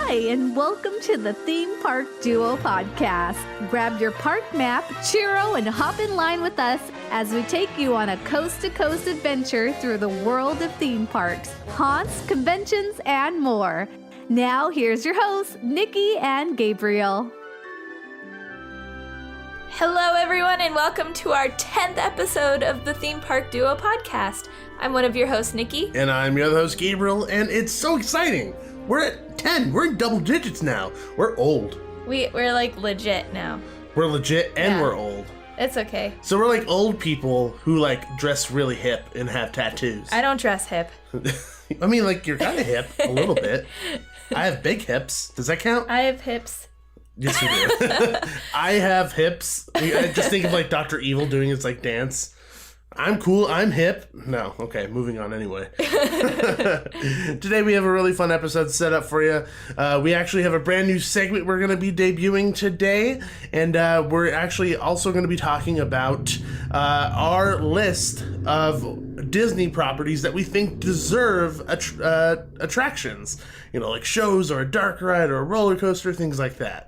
Hi, and welcome to the Theme Park Duo podcast. Grab your park map, churro, and hop in line with us as we take you on a coast-to-coast adventure through the world of theme parks, haunts, conventions, and more. Now, here's your hosts, Nikki and Gabriel. Hello, everyone, and welcome to our 10th episode of the Theme Park Duo podcast. I'm one of your hosts, Nikki. And I'm your other host, Gabriel, and it's so exciting. We're at 10. We're in double digits now. We're old. We're like legit now. We're legit and we're old. It's okay. So we're like old people who like dress really hip and have tattoos. I don't dress hip. I mean, like, you're kind of hip a little bit. I have big hips. Does that count? I have hips. Yes, you do. I have hips. I just think of like Dr. Evil doing his like dance. I'm cool. I'm hip. No. Okay. Moving on anyway. Today we have a really fun episode set up for you. We actually have a brand new segment we're going to be debuting today. And we're actually also going to be talking about our list of Disney properties that we think deserve attractions. You know, like shows or a dark ride or a roller coaster, things like that.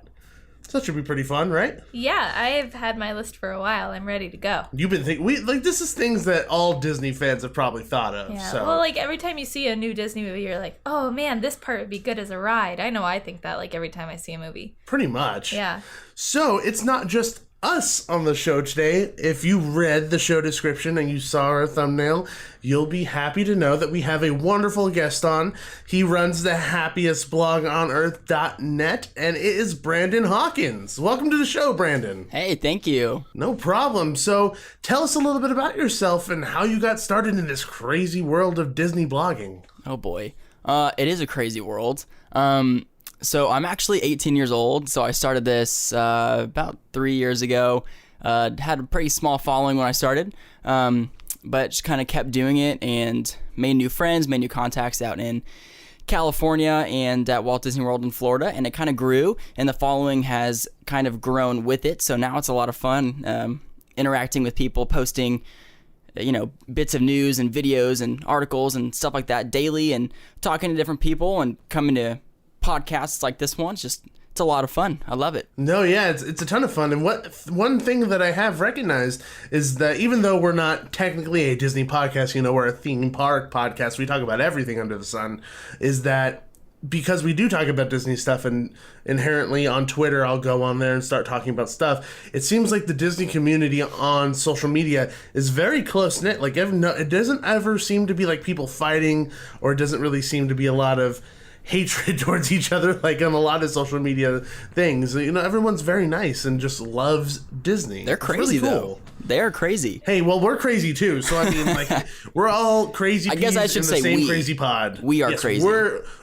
So that should be pretty fun, right? Yeah, I've had my list for a while. I'm ready to go. You've been thinking, this is things that all Disney fans have probably thought of. Yeah, so. well, like every time you see a new Disney movie, you're like, oh man, this part would be good as a ride. I know I think that like every time I see a movie. Pretty much. Yeah. So it's not just us on the show today. If you read the show description and you saw our thumbnail, you'll be happy to know that we have a wonderful guest on. He runs the happiest blog on earth.net, and it is Brandon Hawkins. Welcome to the show, Brandon. Hey, thank you. No problem. So tell us a little bit about yourself and how you got started in this crazy world of Disney blogging. Oh boy. It is a crazy world. So I'm actually 18 years old, so I started this about 3 years ago. Had a pretty small following when I started, but just kind of kept doing it and made new friends, made new contacts out in California and at Walt Disney World in Florida, and it kind of grew, and the following has kind of grown with it, so now it's a lot of fun interacting with people, posting bits of news and videos and articles and stuff like that daily, and talking to different people and coming to podcasts like this one. It's a lot of fun. I love it. No, yeah, it's a ton of fun. And one thing that I have recognized is that even though we're not technically a Disney podcast, we're a theme park podcast, we talk about everything under the sun, is that because we do talk about Disney stuff, and inherently on Twitter I'll go on there and start talking about stuff, it seems like the Disney community on social media is very close-knit. Like, it doesn't ever seem to be like people fighting, or it doesn't really seem to be a lot of hatred towards each other like on a lot of social media things. Everyone's very nice and just loves Disney. They're crazy, really cool. though. They are crazy. Hey, well, we're crazy too. So I mean, like, we're all crazy. I guess I should say same crazy pod. We are crazy.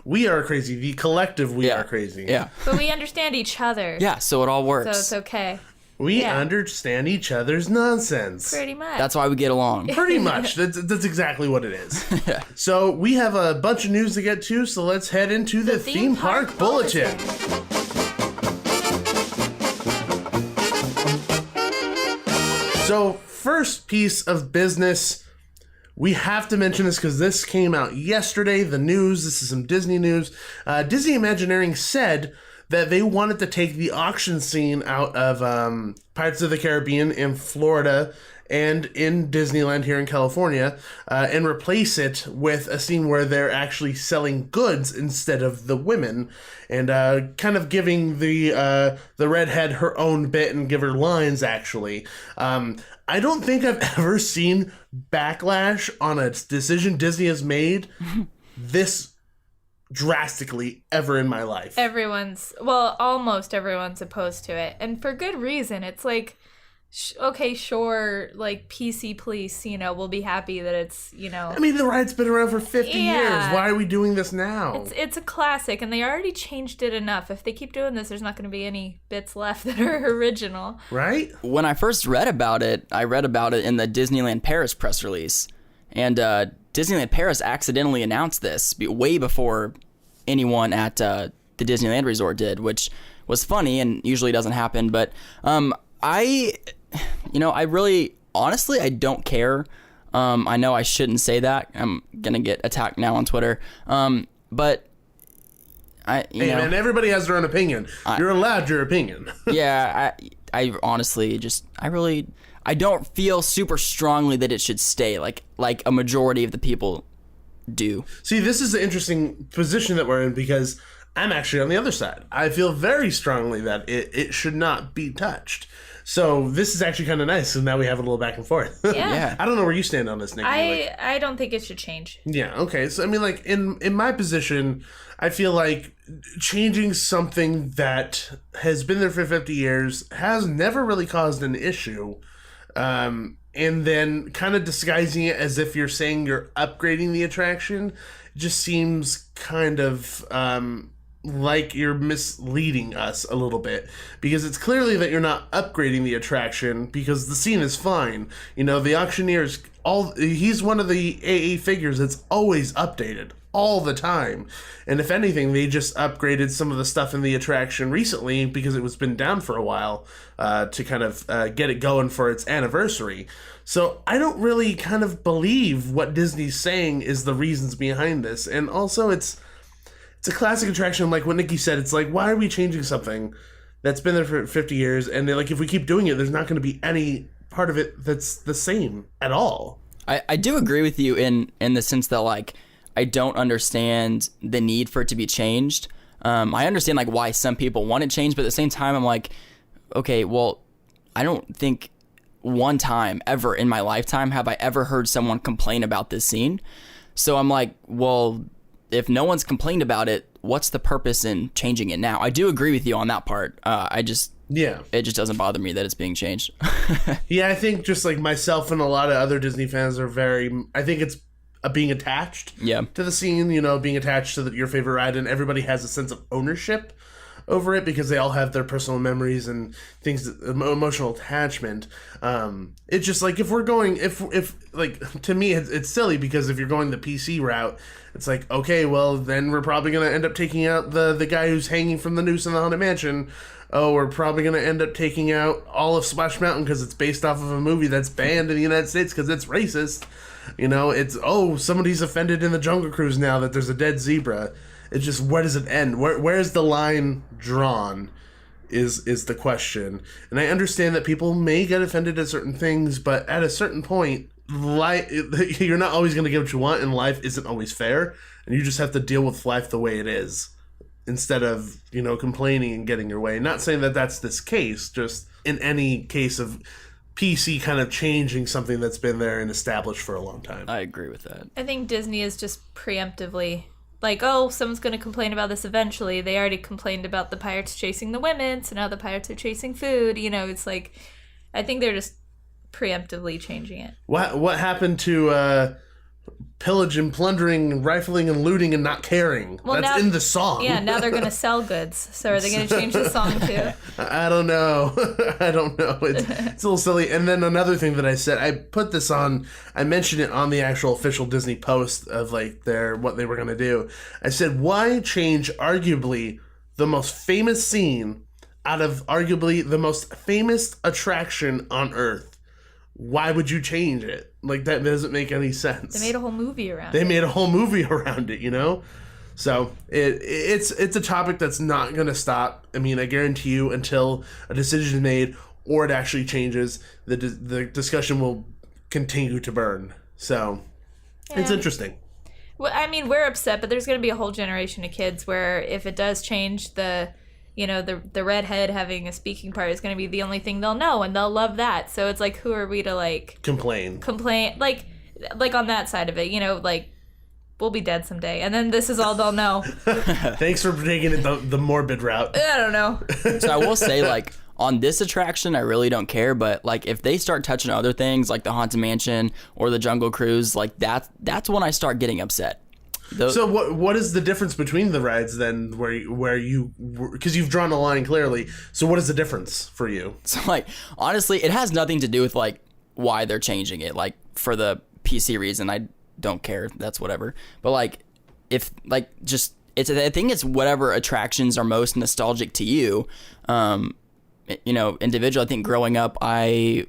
We are crazy. The collective, we are crazy. Yeah. But we understand each other. Yeah, so it all works. So it's okay. We understand each other's nonsense. Pretty much. That's why we get along. Pretty much. That's exactly what it is. So we have a bunch of news to get to, so let's head into the Theme Park Bulletin. So first piece of business, we have to mention this because this came out yesterday, the news. This is some Disney news. Disney Imagineering said that they wanted to take the auction scene out of Pirates of the Caribbean in Florida and in Disneyland here in California, and replace it with a scene where they're actually selling goods instead of the women, and kind of giving the redhead her own bit and give her lines, actually. I don't think I've ever seen backlash on a decision Disney has made this drastically ever in my life. Almost everyone's opposed to it, and for good reason. It's like, okay, sure, like PC Police, we'll be happy that it's, I mean, the ride's been around for 50 years. Why are we doing this now? It's a classic, and they already changed it enough. If they keep doing this, there's not going to be any bits left that are original. Right? When I first read about it, I read about it in the Disneyland Paris press release, and Disneyland Paris accidentally announced this way before anyone at the Disneyland Resort did, which was funny and usually doesn't happen. But I really, honestly, I don't care. I know I shouldn't say that. I'm going to get attacked now on Twitter. But Man, everybody has their own opinion. You're allowed your opinion. Yeah, I honestly I don't feel super strongly that it should stay like a majority of the people do. See, this is an interesting position that we're in because I'm actually on the other side. I feel very strongly that it should not be touched. So this is actually kind of nice. So now we have a little back and forth. Yeah. I don't know where you stand on this, Nikki. I don't think it should change. Yeah. Okay. So I mean, like in my position, I feel like changing something that has been there for 50 years has never really caused an issue. And then kind of disguising it as if you're saying you're upgrading the attraction just seems kind of like you're misleading us a little bit, because it's clearly that you're not upgrading the attraction because the scene is fine. You know, the auctioneer's he's one of the AA figures that's always updated all the time. And if anything, they just upgraded some of the stuff in the attraction recently because it was been down for a while to kind of get it going for its anniversary. So I don't really kind of believe what Disney's saying is the reasons behind this. And also it's a classic attraction. Like what Nikki said, it's like, why are we changing something that's been there for 50 years? And like, if we keep doing it, there's not going to be any part of it that's the same at all. I do agree with you in the sense that, like, I don't understand the need for it to be changed. I understand, like, why some people want it changed, but at the same time, I'm like, okay, well, I don't think one time ever in my lifetime have I ever heard someone complain about this scene. So I'm like, well, if no one's complained about it, what's the purpose in changing it now? I do agree with you on that part. It just doesn't bother me that it's being changed. Yeah, I think just like myself and a lot of other Disney fans are I think it's being attached to the scene, you know, being attached to your favorite ride, and everybody has a sense of ownership over it because they all have their personal memories and things, emotional attachment. It's just like if we're going, if like, to me, it's silly because if you're going the PC route, it's like, okay, well, then we're probably going to end up taking out the guy who's hanging from the noose in the Haunted Mansion. Oh, we're probably going to end up taking out all of Splash Mountain because it's based off of a movie that's banned in the United States because it's racist. You know, it's, somebody's offended in the Jungle Cruise now that there's a dead zebra. It's just, where does it end? Where's the line drawn is the question. And I understand that people may get offended at certain things, but at a certain point, you're not always going to get what you want, and life isn't always fair. And you just have to deal with life the way it is instead of, you know, complaining and getting your way. Not saying that that's this case, just in any case of PC kind of changing something that's been there and established for a long time. I agree with that. I think Disney is just preemptively like, oh, someone's going to complain about this eventually. They already complained about the pirates chasing the women, so now the pirates are chasing food. You know, it's like, I think they're just preemptively changing it. What happened to pillage and plundering and rifling and looting and not caring? Well, that's in the song. Yeah, now they're going to sell goods. So are they going to change the song too? I don't know. I don't know. It's a little silly. And then another thing that I said, I mentioned it on the actual official Disney post of like what they were going to do. I said, why change arguably the most famous scene out of arguably the most famous attraction on Earth? Why would you change it? Like, that doesn't make any sense. They made a whole movie around it. They made a whole movie around it, you know? So it's a topic that's not going to stop. I mean, I guarantee you until a decision is made or it actually changes, the discussion will continue to burn. So it's interesting. Well, I mean, we're upset, but there's going to be a whole generation of kids where if it does change, the redhead having a speaking part is going to be the only thing they'll know, and they'll love that. So it's like, who are we to like complain like on that side of it, you know, like we'll be dead someday, and then this is all they'll know. Thanks for taking it the morbid route. I don't know. So I will say, like, on this attraction, I really don't care, but like if they start touching other things like the Haunted Mansion or the Jungle Cruise, like that's when I start getting upset. So what is the difference between the rides then, where you because you've drawn a line clearly? So what is the difference for you? So like honestly, it has nothing to do with like why they're changing it. Like for the PC reason, I don't care. That's whatever. But like if like just I think it's whatever attractions are most nostalgic to you. You know, individual. I think growing up, I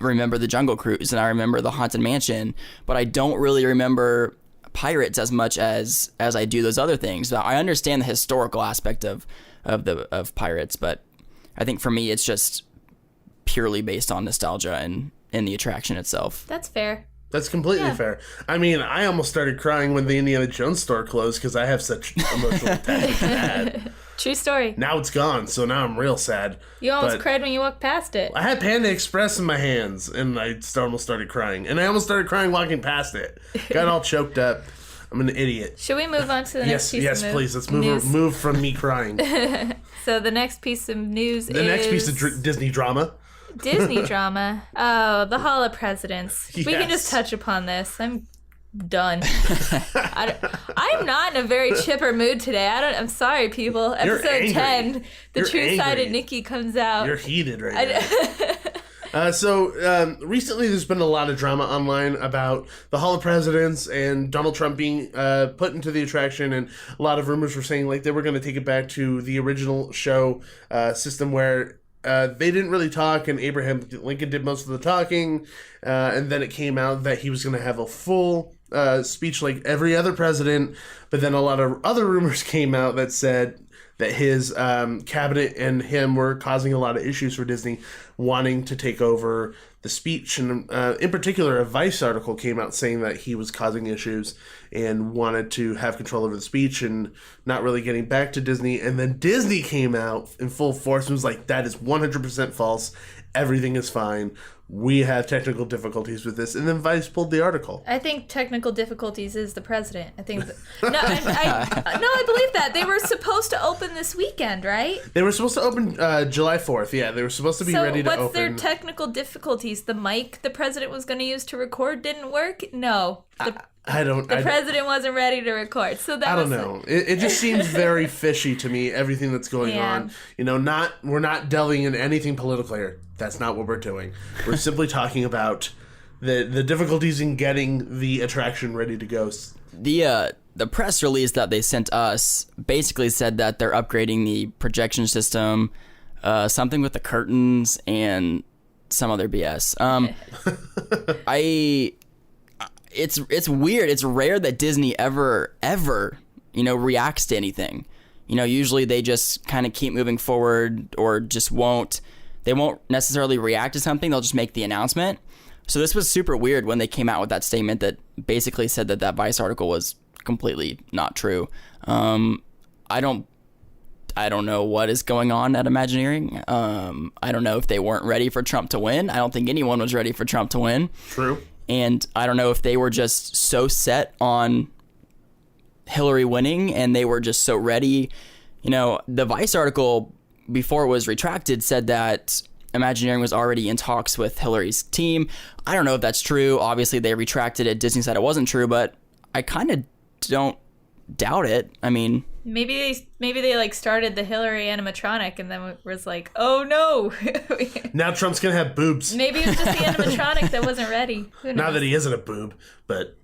remember the Jungle Cruise and I remember the Haunted Mansion, but I don't really remember pirates as much as I do those other things. I understand the historical aspect of pirates, but I think for me it's just purely based on nostalgia and the attraction itself. That's fair. That's completely fair. I mean, I almost started crying when the Indiana Jones store closed because I have such emotional attachment to that. True story. Now it's gone, so now I'm real sad. You almost cried when you walked past it. I had Panda Express in my hands, and I almost started crying. And I almost started crying walking past it. Got all choked up. I'm an idiot. Should we move on to the next piece of news? Yes, please. Let's move from me crying. So the next piece of news is... The next piece of Disney drama. Disney drama. Oh, the Hall of Presidents. Yes. We can just touch upon this. I'm done. I'm not in a very chipper mood today. I'm sorry, people. Episode 10, the true side of Nikki comes out. You're heated right now. So recently there's been a lot of drama online about the Hall of Presidents and Donald Trump being put into the attraction, and a lot of rumors were saying like they were going to take it back to the original show system where they didn't really talk, and Abraham Lincoln did most of the talking, and then it came out that he was going to have a full speech like every other president, but then a lot of other rumors came out that said that his cabinet and him were causing a lot of issues for Disney, wanting to take over the speech. And in particular, a Vice article came out saying that he was causing issues and wanted to have control over the speech and not really getting back to Disney. And then Disney came out in full force and was like, that is 100% false. Everything is fine. We have technical difficulties with this. And then Vice pulled the article. I think technical difficulties is the president. I think... I believe that. They were supposed to open this weekend, right? They were supposed to open July 4th. Yeah, they were supposed to be ready to open. So what's their technical difficulties? The mic the president was going to use to record didn't work? No. The president wasn't ready to record. So that I don't know. It just seems very fishy to me, everything that's going on. You know, we're not delving into anything political here. That's not what we're doing. We're simply talking about the difficulties in getting the attraction ready to go. The press release that they sent us basically said that they're upgrading the projection system, something with the curtains and some other BS. It's weird. It's rare that Disney ever, reacts to anything. Usually they just kind of keep moving forward or just won't necessarily react to something. They'll just make the announcement. So this was super weird when they came out with that statement that basically said that Vice article was completely not true. I don't know what is going on at Imagineering. I don't know if they weren't ready for Trump to win. I don't think anyone was ready for Trump to win. True. And I don't know if they were just so set on Hillary winning and they were just so ready. The Vice article, before it was retracted, said that Imagineering was already in talks with Hillary's team. I don't know if that's true. Obviously, they retracted it. Disney said it wasn't true, but I kind of don't doubt it. I mean... Maybe they like started the Hillary animatronic and then was like, oh no. Now Trump's gonna have boobs. Maybe it was just the animatronic that wasn't ready. Not that he isn't a boob, but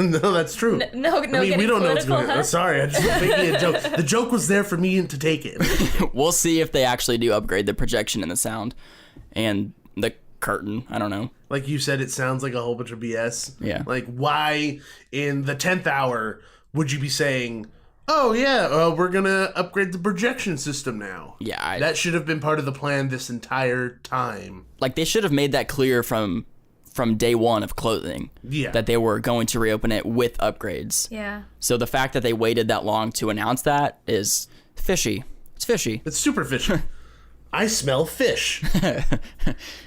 no, that's true. No. I mean, we don't know what's going on. Sorry, I just was making a joke. The joke was there for me to take it. We'll see if they actually do upgrade the projection and the sound and the curtain. I don't know. Like you said, it sounds like a whole bunch of BS. Yeah. Like, why in the 10th hour would you be saying, oh, yeah, we're going to upgrade the projection system now? Yeah. That should have been part of the plan this entire time. Like, they should have made that clear from day one of closing. Yeah. That they were going to reopen it with upgrades. Yeah. So the fact that they waited that long to announce that is fishy. It's fishy. It's super fishy. I smell fish. We're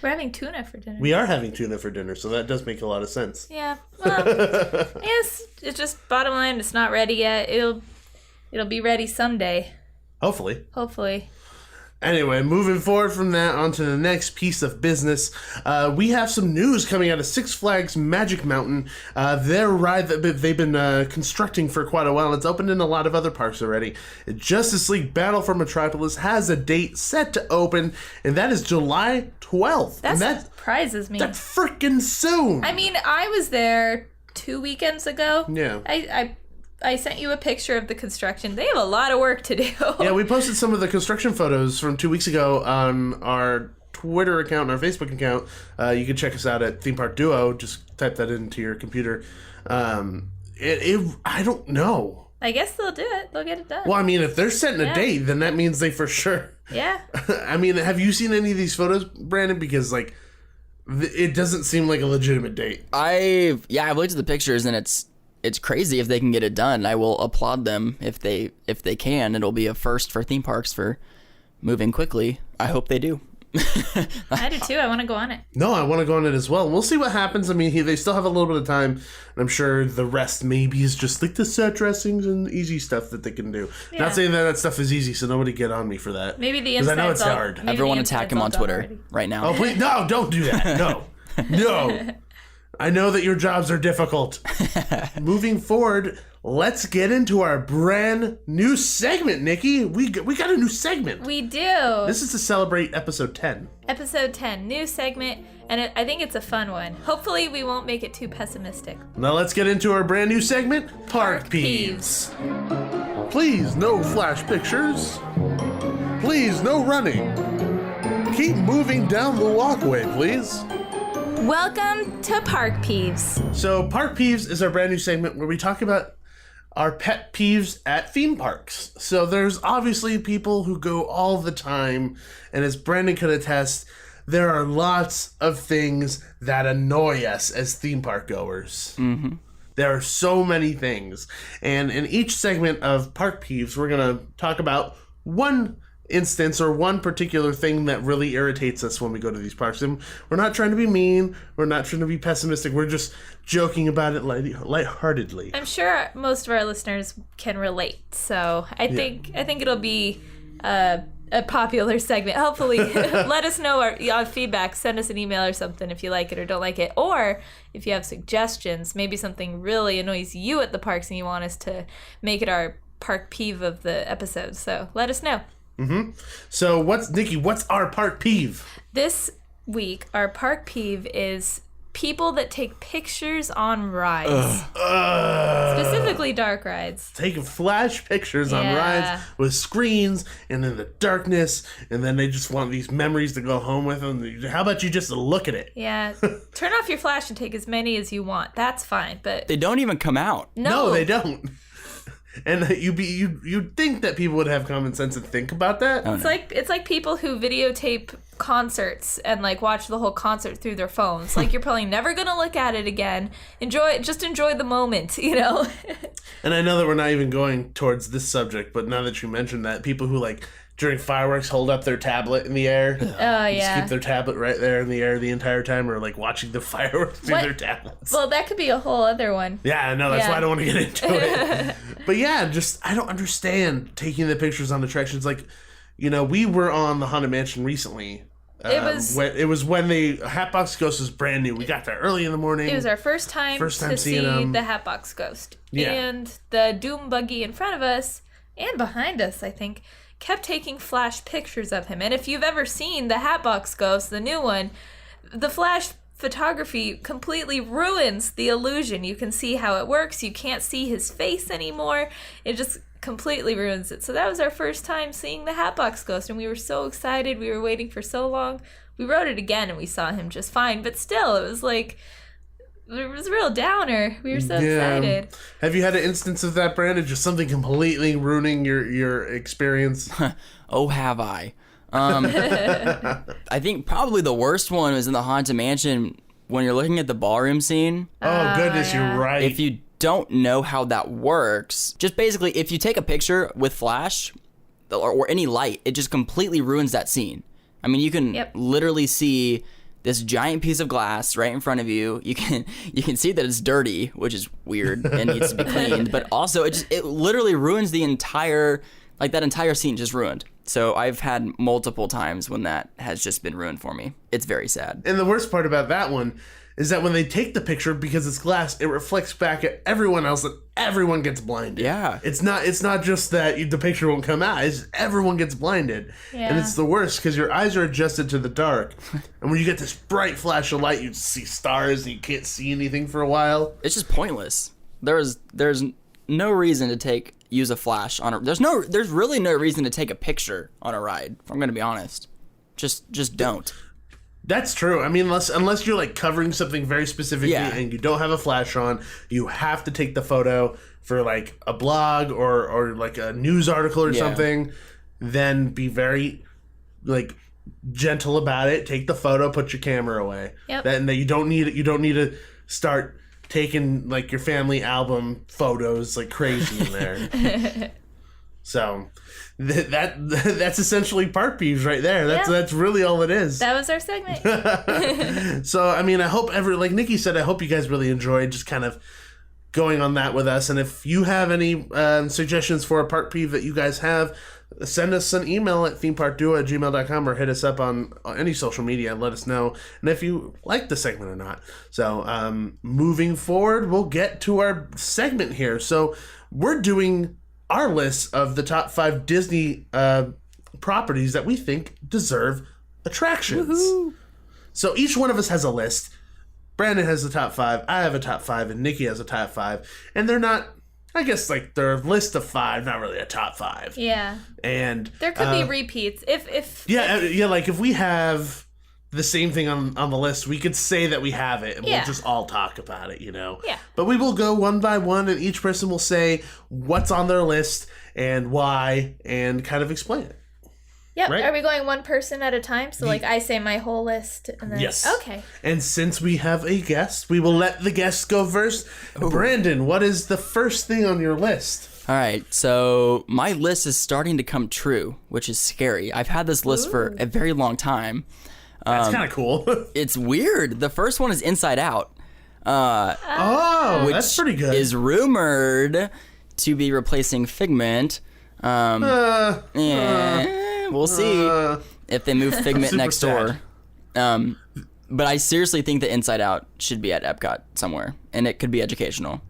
having tuna for dinner. We are having tuna for dinner, so that does make a lot of sense. Yeah. Well, yes, it's just bottom line, it's not ready yet. It'll be ready someday. Hopefully. Anyway, moving forward from that onto the next piece of business, we have some news coming out of Six Flags Magic Mountain. Their ride that they've been constructing for quite a while. It's opened in a lot of other parks already. Justice League Battle for Metropolis has a date set to open, and that is July 12th. That surprises me. That's freaking soon. I mean, I was there 2 weekends ago. Yeah. I sent you a picture of the construction. They have a lot of work to do. Yeah, we posted some of the construction photos from 2 weeks ago on our Twitter account and our Facebook account. You can check us out at Theme Park Duo. Just type that into your computer. I don't know. I guess they'll do it. They'll get it done. Well, I mean, if they're setting a date, then that means they for sure. Yeah. I mean, have you seen any of these photos, Brandon? Because like, it doesn't seem like a legitimate date. I've looked at the pictures, and it's crazy if they can get it done. I will applaud them if they can. It'll be a first for theme parks for moving quickly. I hope they do. I do too. I want to go on it. No, I want to go on it as well. We'll see what happens. I mean, they still have a little bit of time, and I'm sure the rest maybe is just like the set dressings and easy stuff that they can do. Yeah. Not saying that stuff is easy, so nobody get on me for that. Maybe the because I inside's know it's all, hard. maybe Everyone the attack inside's him all on done Twitter already. right now. Oh please, no! Don't do that. No, no. I know that your jobs are difficult. Moving forward, let's get into our brand new segment, Nikki. We got a new segment. We do. This is to celebrate episode 10. Episode 10, new segment, and I think it's a fun one. Hopefully we won't make it too pessimistic. Now let's get into our brand new segment, Park Peeves. Please, no flash pictures. Please, no running. Keep moving down the walkway, please. Welcome to Park Peeves. So, Park Peeves is our brand new segment where we talk about our pet peeves at theme parks. So, there's obviously people who go all the time, and as Brandon could attest, there are lots of things that annoy us as theme park goers. Mm-hmm. There are so many things. And in each segment of Park Peeves, we're going to talk about one instance or one particular thing that really irritates us when we go to these parks. And we're not trying to be mean. We're not trying to be pessimistic. We're just joking about it lightheartedly. I'm sure most of our listeners can relate. So I think it'll be a popular segment. Hopefully, let us know our feedback. Send us an email or something if you like it or don't like it. Or if you have suggestions, maybe something really annoys you at the parks and you want us to make it our park peeve of the episode. So let us know. Mm-hmm. So Nikki, what's our park peeve? This week, our park peeve is people that take pictures on rides. Specifically dark rides. Taking flash pictures on rides with screens and in the darkness, and then they just want these memories to go home with them. How about you just look at it? Yeah. Turn off your flash and take as many as you want. That's fine, but They don't even come out. No, they don't. And you'd think that people would have common sense and think about that. Oh, It's like people who videotape concerts and like watch the whole concert through their phones. Like you're probably never gonna look at it again. Enjoy the moment, you know. And I know that we're not even going towards this subject, but now that you mentioned that, people who like during fireworks hold up their tablet in the air. Oh yeah. Just keep their tablet right there in the air the entire time, or like watching the fireworks through their tablets. Well, that could be a whole other one. Yeah, I know. That's why I don't want to get into it. But yeah, I don't understand taking the pictures on attractions. Like, you know, we were on the Haunted Mansion recently. It was when the Hatbox Ghost was brand new. We got there early in the morning. It was our first time to see the Hatbox Ghost. Yeah. And the Doom buggy in front of us and behind us, I think, kept taking flash pictures of him. And if you've ever seen the Hatbox Ghost, the new one, the flash photography completely ruins the illusion. You can see how it works. You can't see his face anymore. It just completely ruins it. So that was our first time seeing the Hatbox Ghost, and we were so excited. We were waiting for so long. We wrote it again, and we saw him just fine. But still, it was a real downer. We were so excited. Have you had an instance of that, Brandon? Just something completely ruining your experience? Oh, have I? I think probably the worst one was in the Haunted Mansion when you're looking at the ballroom scene. Oh, goodness, you're right. If you don't know how that works, just basically if you take a picture with flash or any light, it just completely ruins that scene. I mean, you can literally see this giant piece of glass right in front of you. You can see that it's dirty, which is weird and needs to be cleaned, but also it literally ruins the entire, like that entire scene just ruined. So I've had multiple times when that has just been ruined for me. It's very sad. And the worst part about that one is that when they take the picture, because it's glass, it reflects back at everyone else and everyone gets blinded. Yeah. It's not just that the picture won't come out. It's everyone gets blinded. Yeah. And it's the worst because your eyes are adjusted to the dark. And when you get this bright flash of light, you see stars and you can't see anything for a while. It's just pointless. There's no reason to use a flash on a... There's really no reason to take a picture on a ride, if I'm going to be honest. Just don't. That's true. I mean, unless you're like covering something very specifically and you don't have a flash on, you have to take the photo for like a blog or like a news article or something. Then be very like gentle about it. Take the photo, put your camera away. Yep. Then you don't need it. You don't need to start taking like your family album photos like crazy in there. So that's essentially park peeves right there. That's really all it is. That was our segment. So I mean, I hope like Nikki said, I hope you guys really enjoyed just kind of going on that with us. And if you have any suggestions for a park peeve that you guys have, send us an email at themeparkduo@gmail.com or hit us up on any social media and let us know. And if you like the segment or not. So moving forward, we'll get to our segment here. So we're doing our list of the top 5 Disney properties that we think deserve attractions. Woo-hoo. So each one of us has a list. Brandon has the top 5, I have a top 5, and Nikki has a top 5. And they're not, I guess, like, they're a list of 5, not really a top 5. Yeah. And there could be repeats. If like if we have the same thing on the list, we could say that we have it and we'll just all talk about it, you know? Yeah. But we will go one by one and each person will say what's on their list and why and kind of explain it. Yep. Right? Are we going one person at a time? So, like, I say my whole list and then... Yes. Okay. And since we have a guest, we will let the guest go first. Ooh. Brandon, what is the first thing on your list? All right, so my list is starting to come true, which is scary. I've had this list for a very long time. That's kind of cool. It's weird. The first one is Inside Out. Which that's pretty good. Is rumored to be replacing Figment. We'll see if they move Figment next door. But I seriously think that Inside Out should be at Epcot somewhere, and it could be educational.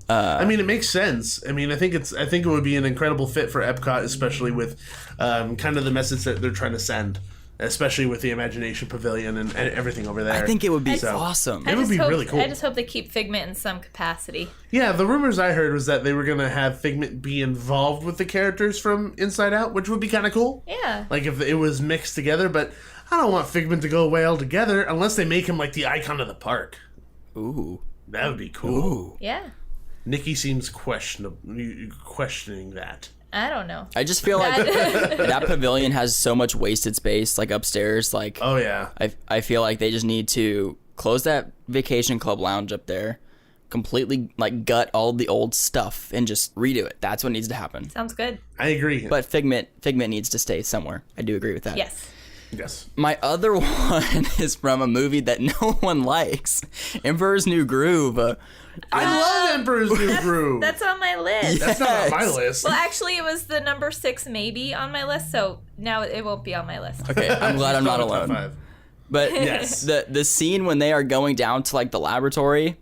I mean, it makes sense. I mean, I think it would be an incredible fit for Epcot, especially with kind of the message that they're trying to send. Especially with the Imagination Pavilion and everything over there. I think it would be awesome. It would be really cool. I just hope they keep Figment in some capacity. Yeah, the rumors I heard was that they were going to have Figment be involved with the characters from Inside Out, which would be kind of cool. Yeah. Like if it was mixed together, but I don't want Figment to go away altogether unless they make him like the icon of the park. Ooh. That would be cool. Ooh. Yeah. Nikki seems questioning that. I don't know. I just feel like that pavilion has so much wasted space, like upstairs. Like, oh yeah, I feel like they just need to close that Vacation Club lounge up there, completely like gut all the old stuff and just redo it. That's what needs to happen. Sounds good. I agree. But Figment needs to stay somewhere. I do agree with that. Yes. Yes. My other one is from a movie that no one likes, Emperor's New Groove. I love Emperor's New Groove. That's on my list. That's not on my list. Well, actually, it was the number 6 maybe on my list, so now it won't be on my list. Okay, I'm glad I'm not alone. But yes, the scene when they are going down to like the laboratory.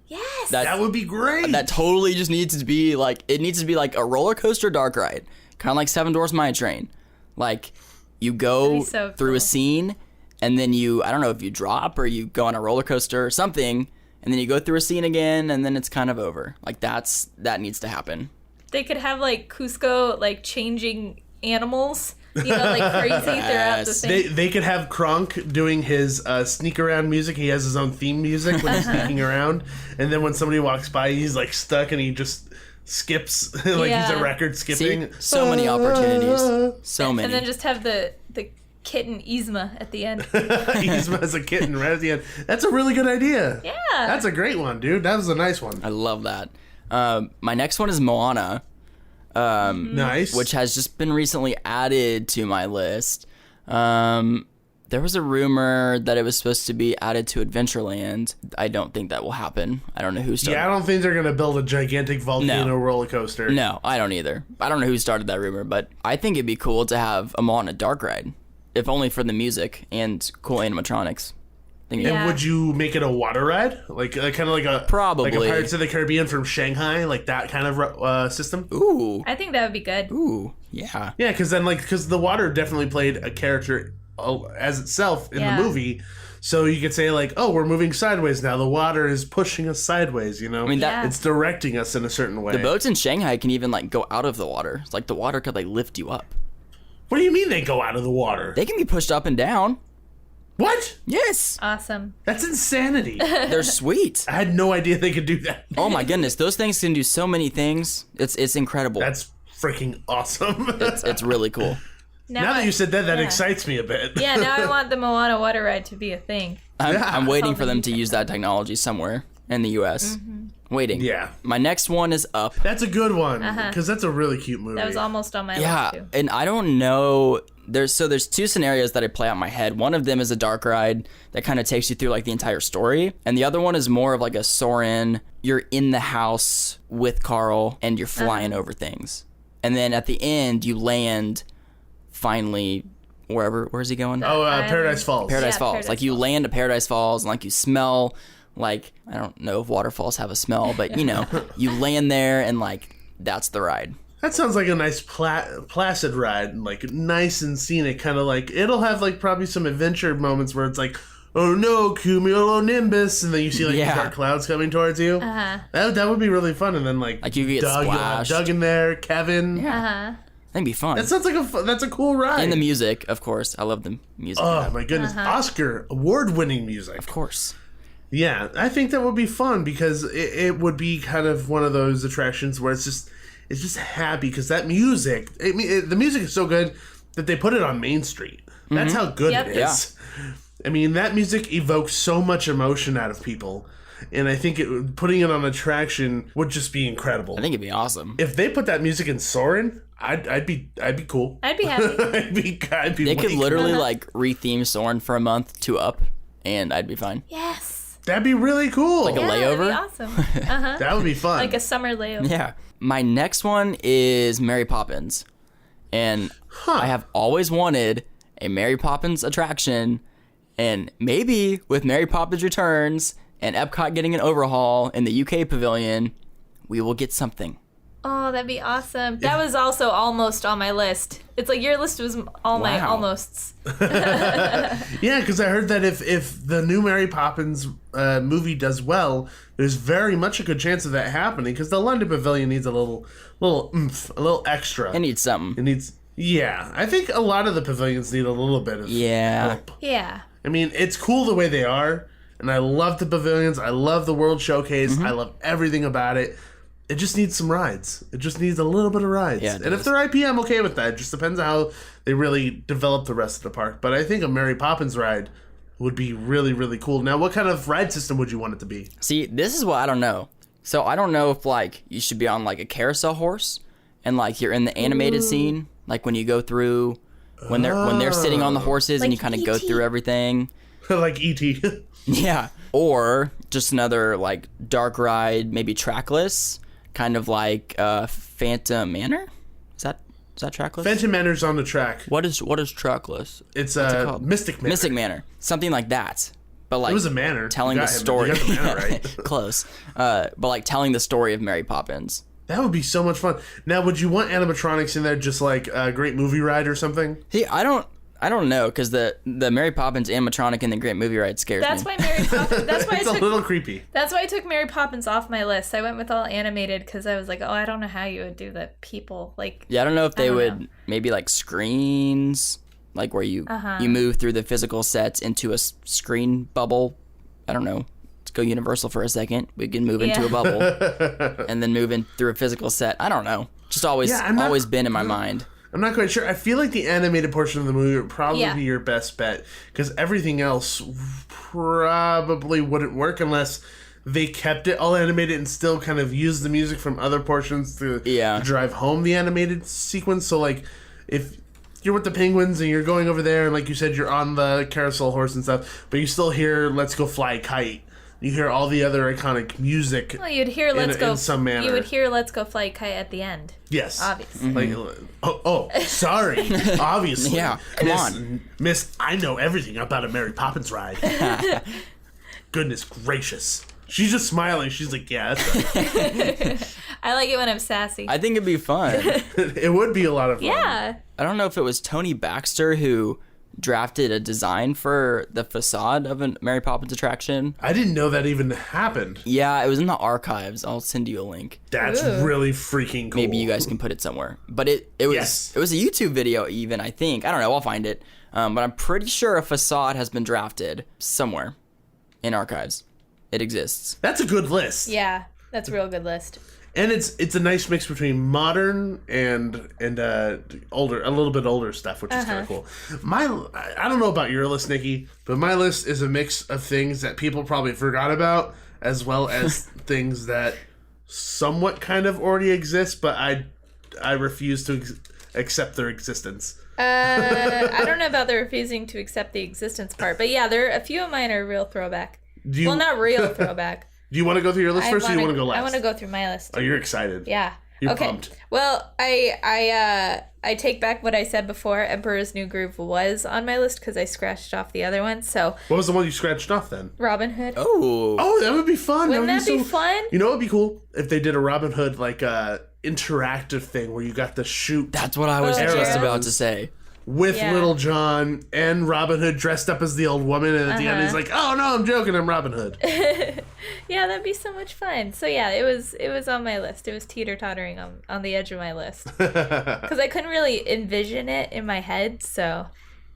Yes. That would be great. That totally just needs to be like, it needs to be like a roller coaster dark ride, kind of like Seven Dwarfs Mine Train. Like you go through a scene, and then I don't know if you drop or you go on a roller coaster or something. And then you go through a scene again, and then it's kind of over. Like, that needs to happen. They could have, like, Cusco, like, changing animals, you know, like, crazy throughout the thing. They could have Kronk doing his sneak around music. He has his own theme music when he's sneaking around. And then when somebody walks by, he's, like, stuck, and he just skips. Like, he's a record skipping. See, so many opportunities. So many. And then just have the kitten Yzma at the end. Yzma as a kitten right at the end. That's a really good idea. Yeah. That's a great one, dude. That was a nice one. I love that. My next one is Moana. Nice. Which has just been recently added to my list. There was a rumor that it was supposed to be added to Adventureland. I don't think that will happen. I don't know who started. Yeah, I don't think they're going to build a gigantic volcano roller coaster. No, I don't either. I don't know who started that rumor, but I think it'd be cool to have a Moana dark ride. If only for the music and cool animatronics. And would you make it a water ride? Like kind of like a probably like a Pirates of the Caribbean from Shanghai, like that kind of system? Ooh. I think that would be good. Ooh, yeah. Yeah, because the water definitely played a character as itself in the movie. So you could say like, oh, we're moving sideways now. The water is pushing us sideways, you know? I mean, it's directing us in a certain way. The boats in Shanghai can even like go out of the water. It's like the water could like lift you up. What do you mean they go out of the water? They can be pushed up and down. What? Yes. Awesome. That's insanity. They're sweet. I had no idea they could do that. Oh my goodness, those things can do so many things. It's incredible. That's freaking awesome. It's really cool. Now that you said that excites me a bit. Yeah, now I want the Moana water ride to be a thing. I'm waiting for them to use that technology somewhere in the U.S. Waiting. Yeah. My next one is Up. That's a good one, because that's a really cute movie. That was almost on my Yeah, list, too. and I don't know. There's two scenarios that I play out in my head. One of them is a dark ride that kind of takes you through like the entire story, and the other one is more of like a Soarin'. You're in the house with Carl and you're flying over things, and then at the end you land finally where's he going? Paradise Falls. Paradise Falls. Like you land at Paradise Falls and like you smell like, I don't know if waterfalls have a smell, but you know, you land there and like that's the ride. That sounds like a nice placid ride, like nice and scenic, kind of like, it'll have like probably some adventure moments where it's like, oh no, cumulonimbus, and then you see like these dark clouds coming towards you. That would be really fun, and then like you get Doug, splashed. Doug in there, Kevin. That'd be fun. That sounds like that's a cool ride. And the music, of course. I love the music. Oh my goodness, Oscar award-winning music. Of course. Yeah, I think that would be fun because it would be kind of one of those attractions where it's just happy because that music. The music is so good that they put it on Main Street. That's how good it is. Yeah. I mean, that music evokes so much emotion out of people, and I think putting it on an attraction would just be incredible. I think it'd be awesome. If they put that music in Soarin', I'd be cool. I'd be happy. I'd be. They could literally like re-theme Soarin' for a month to Up, and I'd be fine. Yes. That'd be really cool. Like a layover? That'd be awesome. That would be fun. Like a summer layover. Yeah. My next one is Mary Poppins. And I have always wanted a Mary Poppins attraction. And maybe with Mary Poppins Returns and Epcot getting an overhaul in the UK pavilion, we will get something. Oh, that'd be awesome. That was also almost on my list. It's like your list was all my almosts. Yeah, because I heard that if the new Mary Poppins movie does well, there's very much a good chance of that happening because the London Pavilion needs a little oomph, a little extra. It needs something. It needs, yeah. I think a lot of the pavilions need a little bit of help. Yeah. I mean, it's cool the way they are, and I love the pavilions. I love the World Showcase. I love everything about it. It just needs some rides. It just needs a little bit of rides. Yeah, and if they're IP, I'm okay with that. It just depends on how they really develop the rest of the park. But I think a Mary Poppins ride would be really, really cool. Now, what kind of ride system would you want it to be? See, this is what I don't know. So I don't know if like you should be on like a carousel horse and like you're in the animated scene, like when you go through when they're sitting on the horses and you kind of go through everything. Like E.T. Yeah. Or just another like dark ride, maybe trackless. Kind of like Phantom Manor? Is that trackless? Phantom Manor's on the track. What is trackless? It's called? Mystic Manor. Mystic Manor. Something like that. But like It was a manor. telling the story. You got the manor right. Close. But like telling the story of Mary Poppins. That would be so much fun. Now, would you want animatronics in there just like a Great Movie Ride or something? See, I don't know, because the Mary Poppins animatronic in the Great Movie Ride scares me. That's why Mary Poppins. That's why It's a little creepy. That's why I took Mary Poppins off my list. I went with all animated because I was like, oh, I don't know how you would do the people like. Yeah, I don't know if they would maybe like screens, like where you move through the physical sets into a screen bubble. I don't know. Let's go Universal for a second. We can move into a bubble and then move in through a physical set. I don't know. Just always been in my mind. I'm not quite sure. I feel like the animated portion of the movie would probably be your best bet because everything else probably wouldn't work unless they kept it all animated and still kind of used the music from other portions to drive home the animated sequence. So, like, if you're with the penguins and you're going over there and, like you said, you're on the carousel horse and stuff, but you still hear "Let's Go Fly a Kite." You hear all the other iconic music. Well, you'd hear in some manner. You would hear "Let's Go Fly a Kite" at the end. Yes, obviously. Like, sorry. Obviously, yeah. Come on, Miss. I know everything about a Mary Poppins ride. Goodness gracious, she's just smiling. She's like, yeah, that's right. I like it when I'm sassy. I think it'd be fun. It would be a lot of fun. Yeah. I don't know if it was Tony Baxter who drafted a design for the facade of a Mary Poppins attraction. I didn't know that even happened. Yeah, it was in the archives. I'll send you a link. That's really freaking cool. Maybe you guys can put it somewhere. But it was Yes. it was a YouTube video even, I think. I don't know, I'll find it. But I'm pretty sure a facade has been drafted somewhere in archives. It exists. That's a good list. Yeah, that's a real good list. And it's a nice mix between modern and older, a little bit older stuff, which is kind of cool. I don't know about your list, Nikki, but my list is a mix of things that people probably forgot about, as well as things that somewhat kind of already exist, but I refuse to accept their existence. I don't know about the refusing to accept the existence part, but yeah, a few of mine are real throwback. Well, not real throwback. Do you want to go through your list first, or do you want to go last? I want to go through my list. Oh, you're excited. Yeah. You're okay. pumped. Well, I take back what I said before. Emperor's New Groove was on my list because I scratched off the other one. So What was the one you scratched off then? Robin Hood. Oh, That would be fun. Wouldn't that be fun? You know what would be cool? If they did a Robin Hood, like, interactive thing where you got to shoot that's what I was Oh, just yeah. about to say. with Yeah. Little John and Robin Hood dressed up as the old woman, and at the end he's like, "Oh no, I'm joking, I'm Robin Hood." Yeah, that'd be so much fun. So yeah, it was on my list. It was teeter-tottering on the edge of my list because I couldn't really envision it in my head. So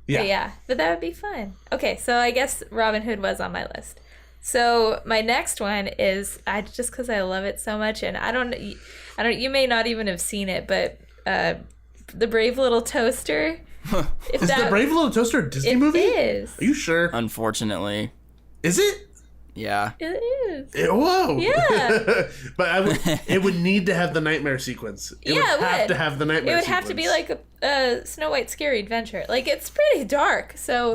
but that would be fun. Okay, so I guess Robin Hood was on my list. So my next one is just because I love it so much, and I don't. You may not even have seen it, but the Brave Little Toaster. Is the Brave Little Toaster a Disney movie? It is. Are you sure? Unfortunately. Is it? Yeah. It is. Whoa. Yeah. But it would need to have the nightmare sequence. It would have to have the nightmare It would sequence. have to be like a Snow White Scary Adventure. Like, it's pretty dark, so...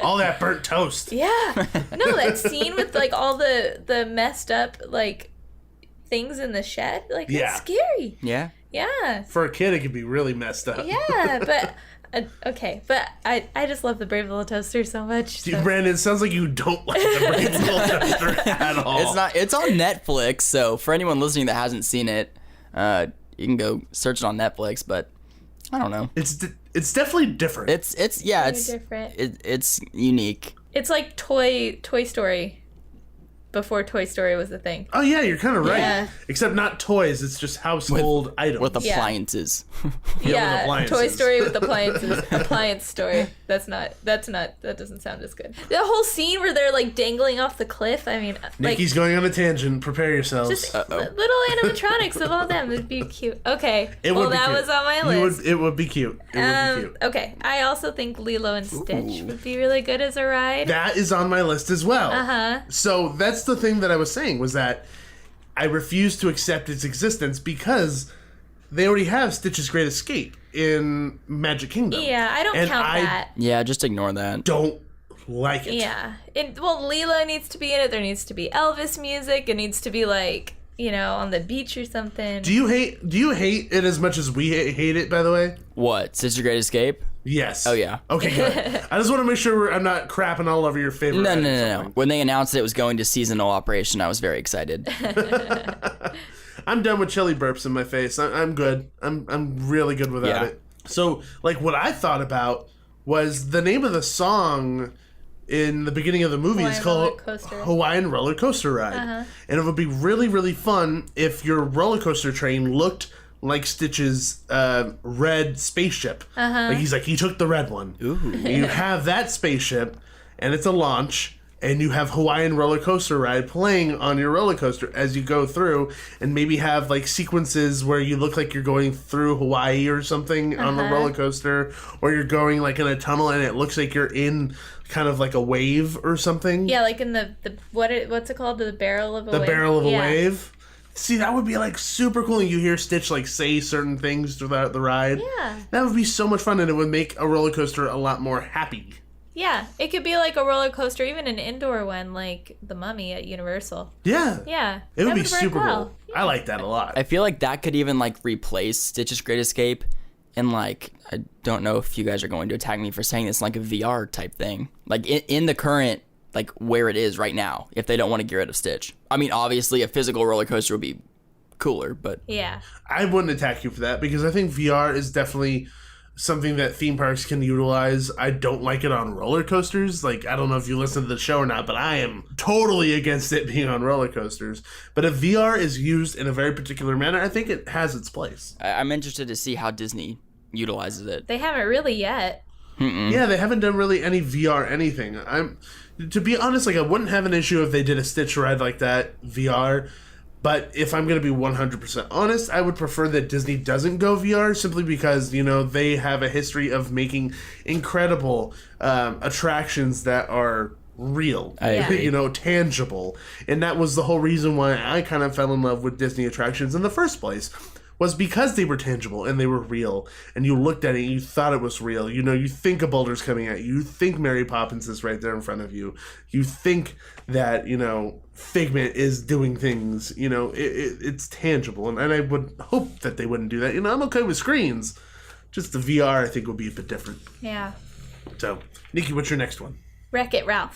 all that burnt toast. Yeah. No, that scene with, like, all the messed up, like, things in the shed. Like, that's scary. Yeah. Yeah. For a kid, it could be really messed up. Yeah, but... okay, but I just love the Brave Little Toaster so much. Dude, So. Brandon, it sounds like you don't like the Brave Little Toaster at all. It's on Netflix, so for anyone listening that hasn't seen it, you can go search it on Netflix, but I don't know. It's definitely different. It's different. It's unique. It's like Toy Story. Before Toy Story was a thing. Oh yeah, you're kind of right. Yeah. Except not toys; it's just household items. With appliances. Yeah, with appliances. Toy Story with appliances. Appliance story. That doesn't sound as good. The whole scene where they're like dangling off the cliff. I mean, like Nikki's going on a tangent. Prepare yourselves. just little animatronics of all them would be cute. Okay. It would be that cute. was on my list. It would be cute. It would be cute. Okay. I also think Lilo and Stitch would be really good as a ride. That is on my list as well. Uh-huh. So that's the thing that I was saying, was that I refuse to accept its existence because they already have Stitch's Great Escape in Magic Kingdom. Yeah, I don't count that. Yeah, just ignore that. Don't like it. Yeah. Lilo needs to be in it. There needs to be Elvis music. It needs to be like, on the beach or something. Do you hate it as much as we hate it, by the way? What? Stitch's Great Escape? Yes. Oh, yeah. Okay, good. I just want to make sure I'm not crapping all over your favorite. No. When they announced it was going to seasonal operation, I was very excited. I'm done with chili burps in my face. I'm good. I'm really good without it. So, like, what I thought about was the name of the song in the beginning of the movie is called Hawaiian Roller Coaster Ride. And it would be really, really fun if your roller coaster train looked like Stitch's red spaceship. Like he took the red one. Ooh. You have that spaceship, and it's a launch, and you have Hawaiian Roller Coaster Ride playing on your roller coaster as you go through, and maybe have like sequences where you look like you're going through Hawaii or something on the roller coaster, or you're going like in a tunnel and it looks like you're in kind of like a wave or something. Yeah, like in the what's it called? The barrel of a wave. The barrel of a wave. See, that would be like super cool. And you hear Stitch like say certain things throughout the ride. Yeah. That would be so much fun, and it would make a roller coaster a lot more happy. Yeah, it could be like a roller coaster, even an indoor one, like the Mummy at Universal. Yeah. Yeah. It would be work super well. cool. I like that a lot. I feel like that could even like replace Stitch's Great Escape, and like I don't know if you guys are going to attack me for saying this, like a VR type thing, like in the current like where it is right now. If they don't want to get rid of Stitch, I mean, obviously a physical roller coaster would be cooler, but Yeah. I wouldn't attack you for that because I think VR is definitely something that theme parks can utilize. I don't like it on roller coasters. Like, I don't know if you listen to the show or not, but I am totally against it being on roller coasters. But if VR is used in a very particular manner, I think it has its place. I'm interested to see how Disney utilizes it. They haven't really yet. Yeah, they haven't done really any VR anything. To be honest, like, I wouldn't have an issue if they did a Stitch ride like that VR. But if I'm going to be 100% honest, I would prefer that Disney doesn't go VR simply because, you know, they have a history of making incredible attractions that are real, I agree. you know, tangible. And that was the whole reason why I kind of fell in love with Disney attractions in the first place. Was because they were tangible and they were real, and you looked at it and you thought it was real. You know, you think a boulder's coming at you. You think Mary Poppins is right there in front of you. You think that, you know, Figment is doing things. You know, it's tangible, and I would hope that they wouldn't do that. You know, I'm okay with screens. Just the VR, I think, would be a bit different. Yeah. So, Nikki, what's your next one? Wreck-It Ralph.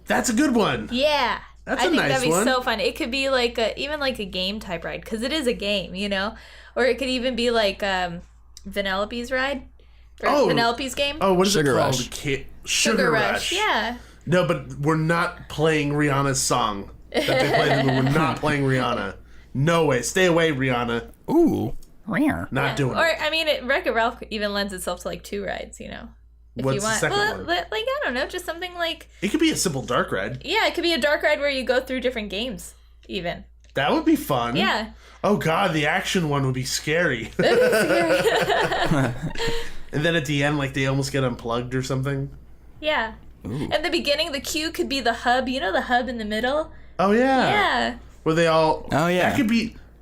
That's a good one. Yeah. That's I a think nice that'd be one. so fun. It could be like even like a game type ride, because it is a game, you know? Or it could even be like Vanellope's ride. Or Vanellope's game. Oh, what is Sugar it called? Rush. Sugar Rush. Yeah. No, but we're not playing Rihanna's song that they played in the movie. We're not playing Rihanna. No way. Stay away, Rihanna. Ooh, rare. Not doing Or, it. I mean, Wreck-It Ralph even lends itself to like 2 rides, you know? If What's you the want. second Well, one? like, I don't know, just something like, It could be a simple dark ride. yeah, it could be a dark ride where you go through different games, even. That would be fun. Yeah. Oh, God, the action one would be scary. And then at the end, like, they almost get unplugged or something. Yeah. At the beginning, the queue could be the hub. You know the hub in the middle? Oh, yeah. Yeah. Where they all... Oh, yeah.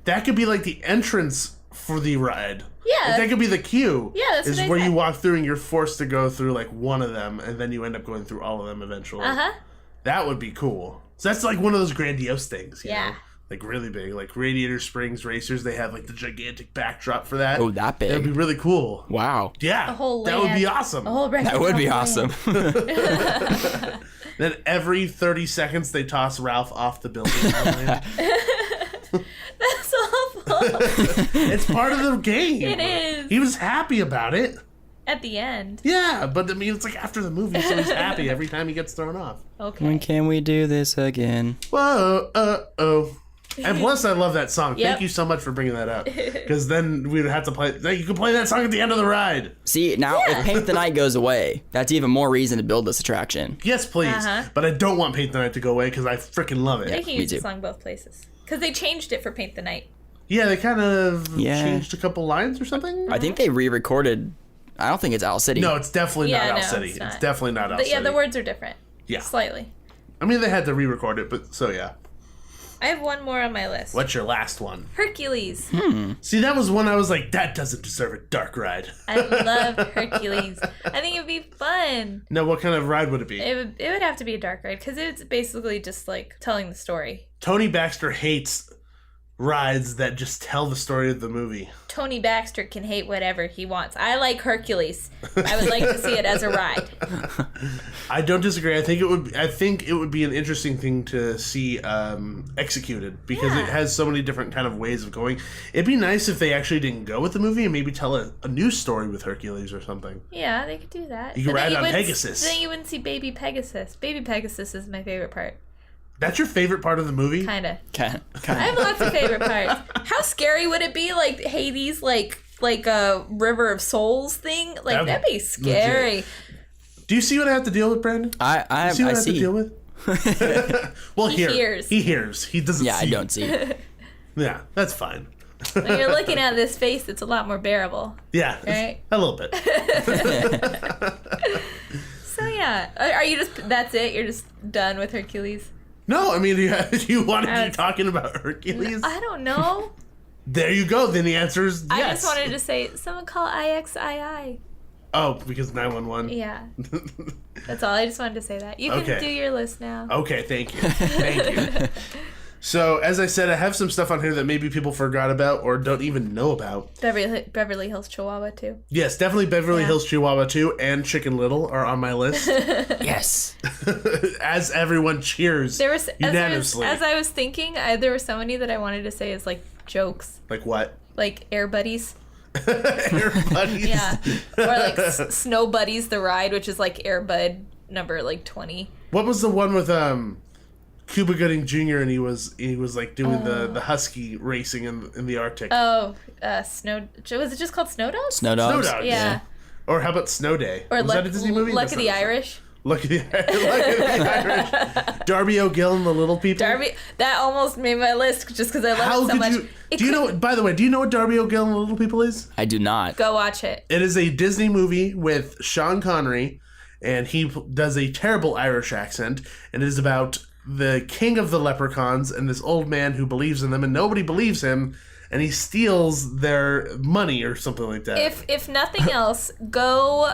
That could be like the entrance for the ride. Yeah. Like, that could be the queue. Yeah, that's is what I where said. you walk through and you're forced to go through, like, one of them, and then you end up going through all of them eventually. Uh-huh. That would be cool. So that's like one of those grandiose things, you Yeah. know? Like really big. Like Radiator Springs Racers, they have like the gigantic backdrop for that. Oh, that big. That would be really cool. Wow. Yeah. A whole that would be land. awesome. A whole Wreck-It That would be Ralph awesome. land. Then every 30 seconds they toss Ralph off the building. That's awful. It's part of the game. It is. He was happy about it. At the end. Yeah, but I mean, it's like after the movie, so he's happy every time he gets thrown off. Okay. When can we do this again? Whoa, oh. And plus, I love that song. Yep. Thank you so much for bringing that up. Because then we'd have to play. You could play that song at the end of the ride. See, now if Paint the Night goes away, that's even more reason to build this attraction. Yes, please. Uh-huh. But I don't want Paint the Night to go away because I freaking love it. They can me use the too. song both places. Because they changed it for Paint the Night. Yeah, they kind of Yeah. changed a couple lines or something. I think they re-recorded. I don't think it's Owl City. No, it's definitely Yeah, not Owl no, City. it's It's not. definitely not Owl City. Yeah, the words are different. Yeah. Slightly. I mean, they had to re-record it, but so yeah. I have one more on my list. What's your last one? Hercules. See, that was one I was like, that doesn't deserve a dark ride. I love Hercules. I think it would be fun. No, what kind of ride would it be? It would have to be a dark ride because it's basically just like telling the story. Tony Baxter hates rides that just tell the story of the movie. Tony Baxter can hate whatever he wants. I like Hercules. I would like to see it as a ride. I don't disagree. I think it would be an interesting thing to see executed because it has so many different kind of ways of going. It'd be nice if they actually didn't go with the movie and maybe tell a new story with Hercules or something. Yeah, they could do that. You could But then ride on wouldn't- Pegasus. Then you wouldn't see Baby Pegasus. Baby Pegasus is my favorite part. That's your favorite part of the movie? Kinda. Kind I have lots of favorite parts. How scary would it be? Like Hades, like a River of Souls thing? Like that'd be scary. legit. Do you see what I have to deal with, Brandon? I See what I have see. to deal with? Well, He hears. He hears. He doesn't Yeah, see. I don't see. Yeah, that's fine. When you're looking at this face, it's a lot more bearable. Yeah, Right. a little bit. So yeah, are you just? That's it? You're just done with Hercules? No, I mean, do you want to I keep was- talking about Hercules? I don't know. There you go. Then the answer is yes. I just wanted to say someone call IXII. Oh, because 911. Yeah, that's all. I just wanted to say that. You can Okay. do your list now. Okay, thank you. Thank you. So, as I said, I have some stuff on here that maybe people forgot about or don't even know about. Beverly Hills Chihuahua too. Yes, definitely Beverly Yeah. Hills Chihuahua 2 and Chicken Little are on my list. Yes. As everyone cheers There was unanimously. as I was thinking, there were so many that I wanted to say as like jokes, Like what? like Air Buddies. Air Buddies. Yeah. Or like Snow Buddies the ride, which is like Air Bud number like 20. What was the one with Cuba Gooding Jr. and he was like doing the husky racing in the Arctic? Oh, Snow. Was it just called Snow Dogs? Snow Dogs. Snow Dogs. Yeah. Or how about Snow Day? Or was that a Disney movie? Luck of the Irish. Luck of the Irish. Darby O'Gill and the Little People. Darby, that almost made my list just because I love How it so could much. you? Do you know? By the way, do you know what Darby O'Gill and the Little People is? I do not. Go watch it. It is a Disney movie with Sean Connery, and he does a terrible Irish accent, and it is about the king of the leprechauns and this old man who believes in them, and nobody believes him, and he steals their money or something like that. If nothing else, go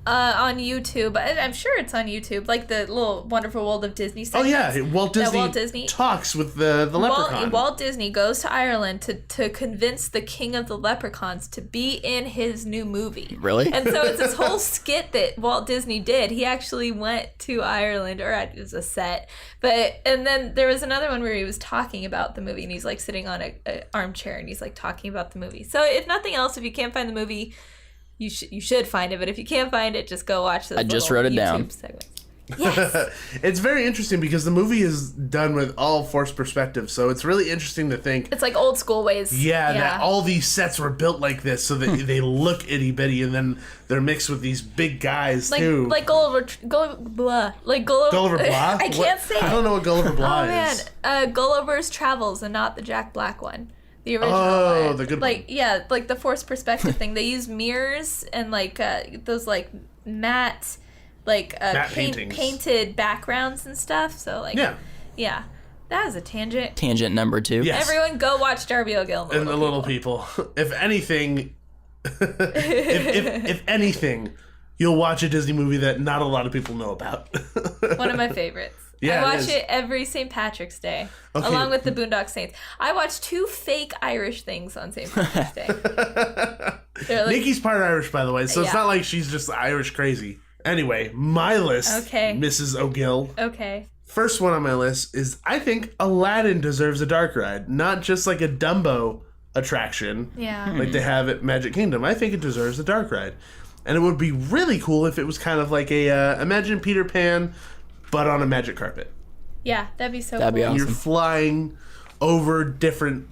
on YouTube. I'm sure it's on YouTube, like the little Wonderful World of Disney Oh segments. yeah, Walt Disney talks with the leprechaun. Walt Disney goes to Ireland to convince the king of the leprechauns to be in his new movie. Really? And so it's this whole skit that Walt Disney did. He actually went to Ireland, or it was a set. And then there was another one where he was talking about the movie, and he's like sitting on a armchair, and he's like talking about the movie. So if nothing else, if you can't find the movie, you should find it, but if you can't find it, just go watch those. I just wrote it YouTube down. Segments. Yes. It's very interesting because the movie is done with all forced perspective, so it's really interesting to think. It's like old school ways. Yeah, that all these sets were built like this, so that they look itty bitty, and then they're mixed with these big guys too. Like Gulliver Blah. Like Gulliver Blah. I can't say. I don't know what Gulliver Blah is. Oh man, Gulliver's Travels, and not the Jack Black one. The original one. The good like, one. Yeah, like the forced perspective thing. They use mirrors and like those like matte paintings. painted backgrounds and stuff. So like yeah. That is a tangent. Tangent number 2. Yes. Everyone go watch Darby O'Gill and the Little People. If anything, if anything, you'll watch a Disney movie that not a lot of people know about. One of my favorites. Yeah, I watch it every St. Patrick's Day, Okay. along with the Boondock Saints. I watch 2 fake Irish things on St. Patrick's Day. They're like, Nikki's part Irish, by the way, so it's Yeah. not like she's just Irish crazy. Anyway, my list, Okay. Mrs. O'Gill. okay. First one on my list is I think Aladdin deserves a dark ride, not just like a Dumbo attraction Yeah. like they have at Magic Kingdom. I think it deserves a dark ride. And it would be really cool if it was kind of like a, imagine Peter Pan, but on a magic carpet. Yeah, that'd be so That'd be cool. awesome. You're flying over different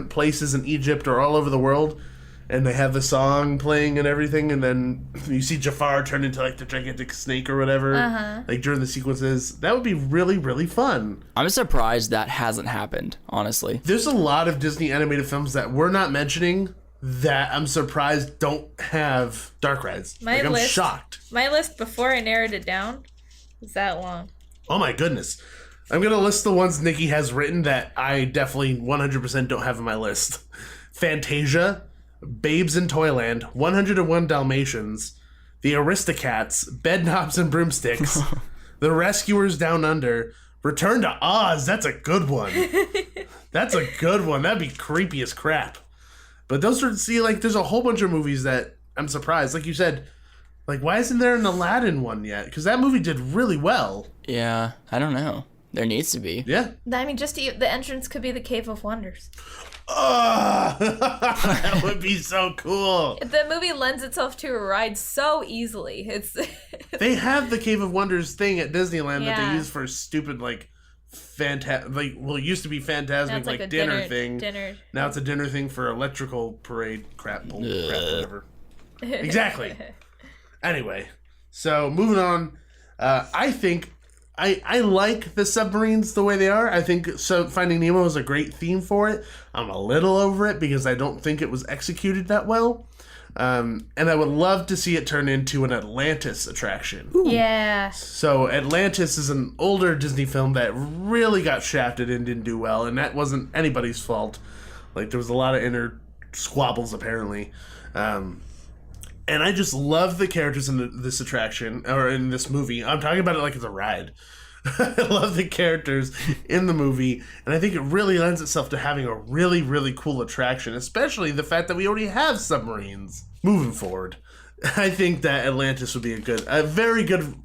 places in Egypt or all over the world, and they have the song playing and everything, and then you see Jafar turn into like the gigantic snake or whatever, like during the sequences. That would be really, really fun. I'm surprised that hasn't happened, honestly. There's a lot of Disney animated films that we're not mentioning that I'm surprised don't have dark rides. My I'm list- shocked. My list before I narrowed it down was that long. Oh my goodness. I'm going to list the ones Nikki has written that I definitely 100% don't have on my list. Fantasia, Babes in Toyland, 101 Dalmatians, The Aristocats, Bedknobs and Broomsticks, The Rescuers Down Under, Return to Oz. That's a good one. That's a good one. That'd be creepy as crap. But those are, there's a whole bunch of movies that I'm surprised. Like you said, like, why isn't there an Aladdin one yet? Because that movie did really well. Yeah, I don't know. There needs to be. Yeah. I mean, the entrance could be the Cave of Wonders. Oh, that would be so cool. The movie lends itself to a ride so easily. They have the Cave of Wonders thing at Disneyland that Yeah. they use for stupid, like, it used to be Now Phantasmic, it's like a dinner thing. Dinner. Now it's a dinner thing for electrical parade crap, whatever. Exactly. Anyway, so moving on, I think I like the submarines the way they are. I think Finding Nemo is a great theme for it. I'm a little over it because I don't think it was executed that well. And I would love to see it turn into an Atlantis attraction. Yeah. So Atlantis is an older Disney film that really got shafted and didn't do well, and that wasn't anybody's fault. Like, there was a lot of inner squabbles, apparently. And I just love the characters in this attraction, or in this movie. I'm talking about it like it's a ride. I love the characters in the movie, and I think it really lends itself to having a really, really cool attraction, especially the fact that we already have submarines. Moving forward, I think that Atlantis would be a very good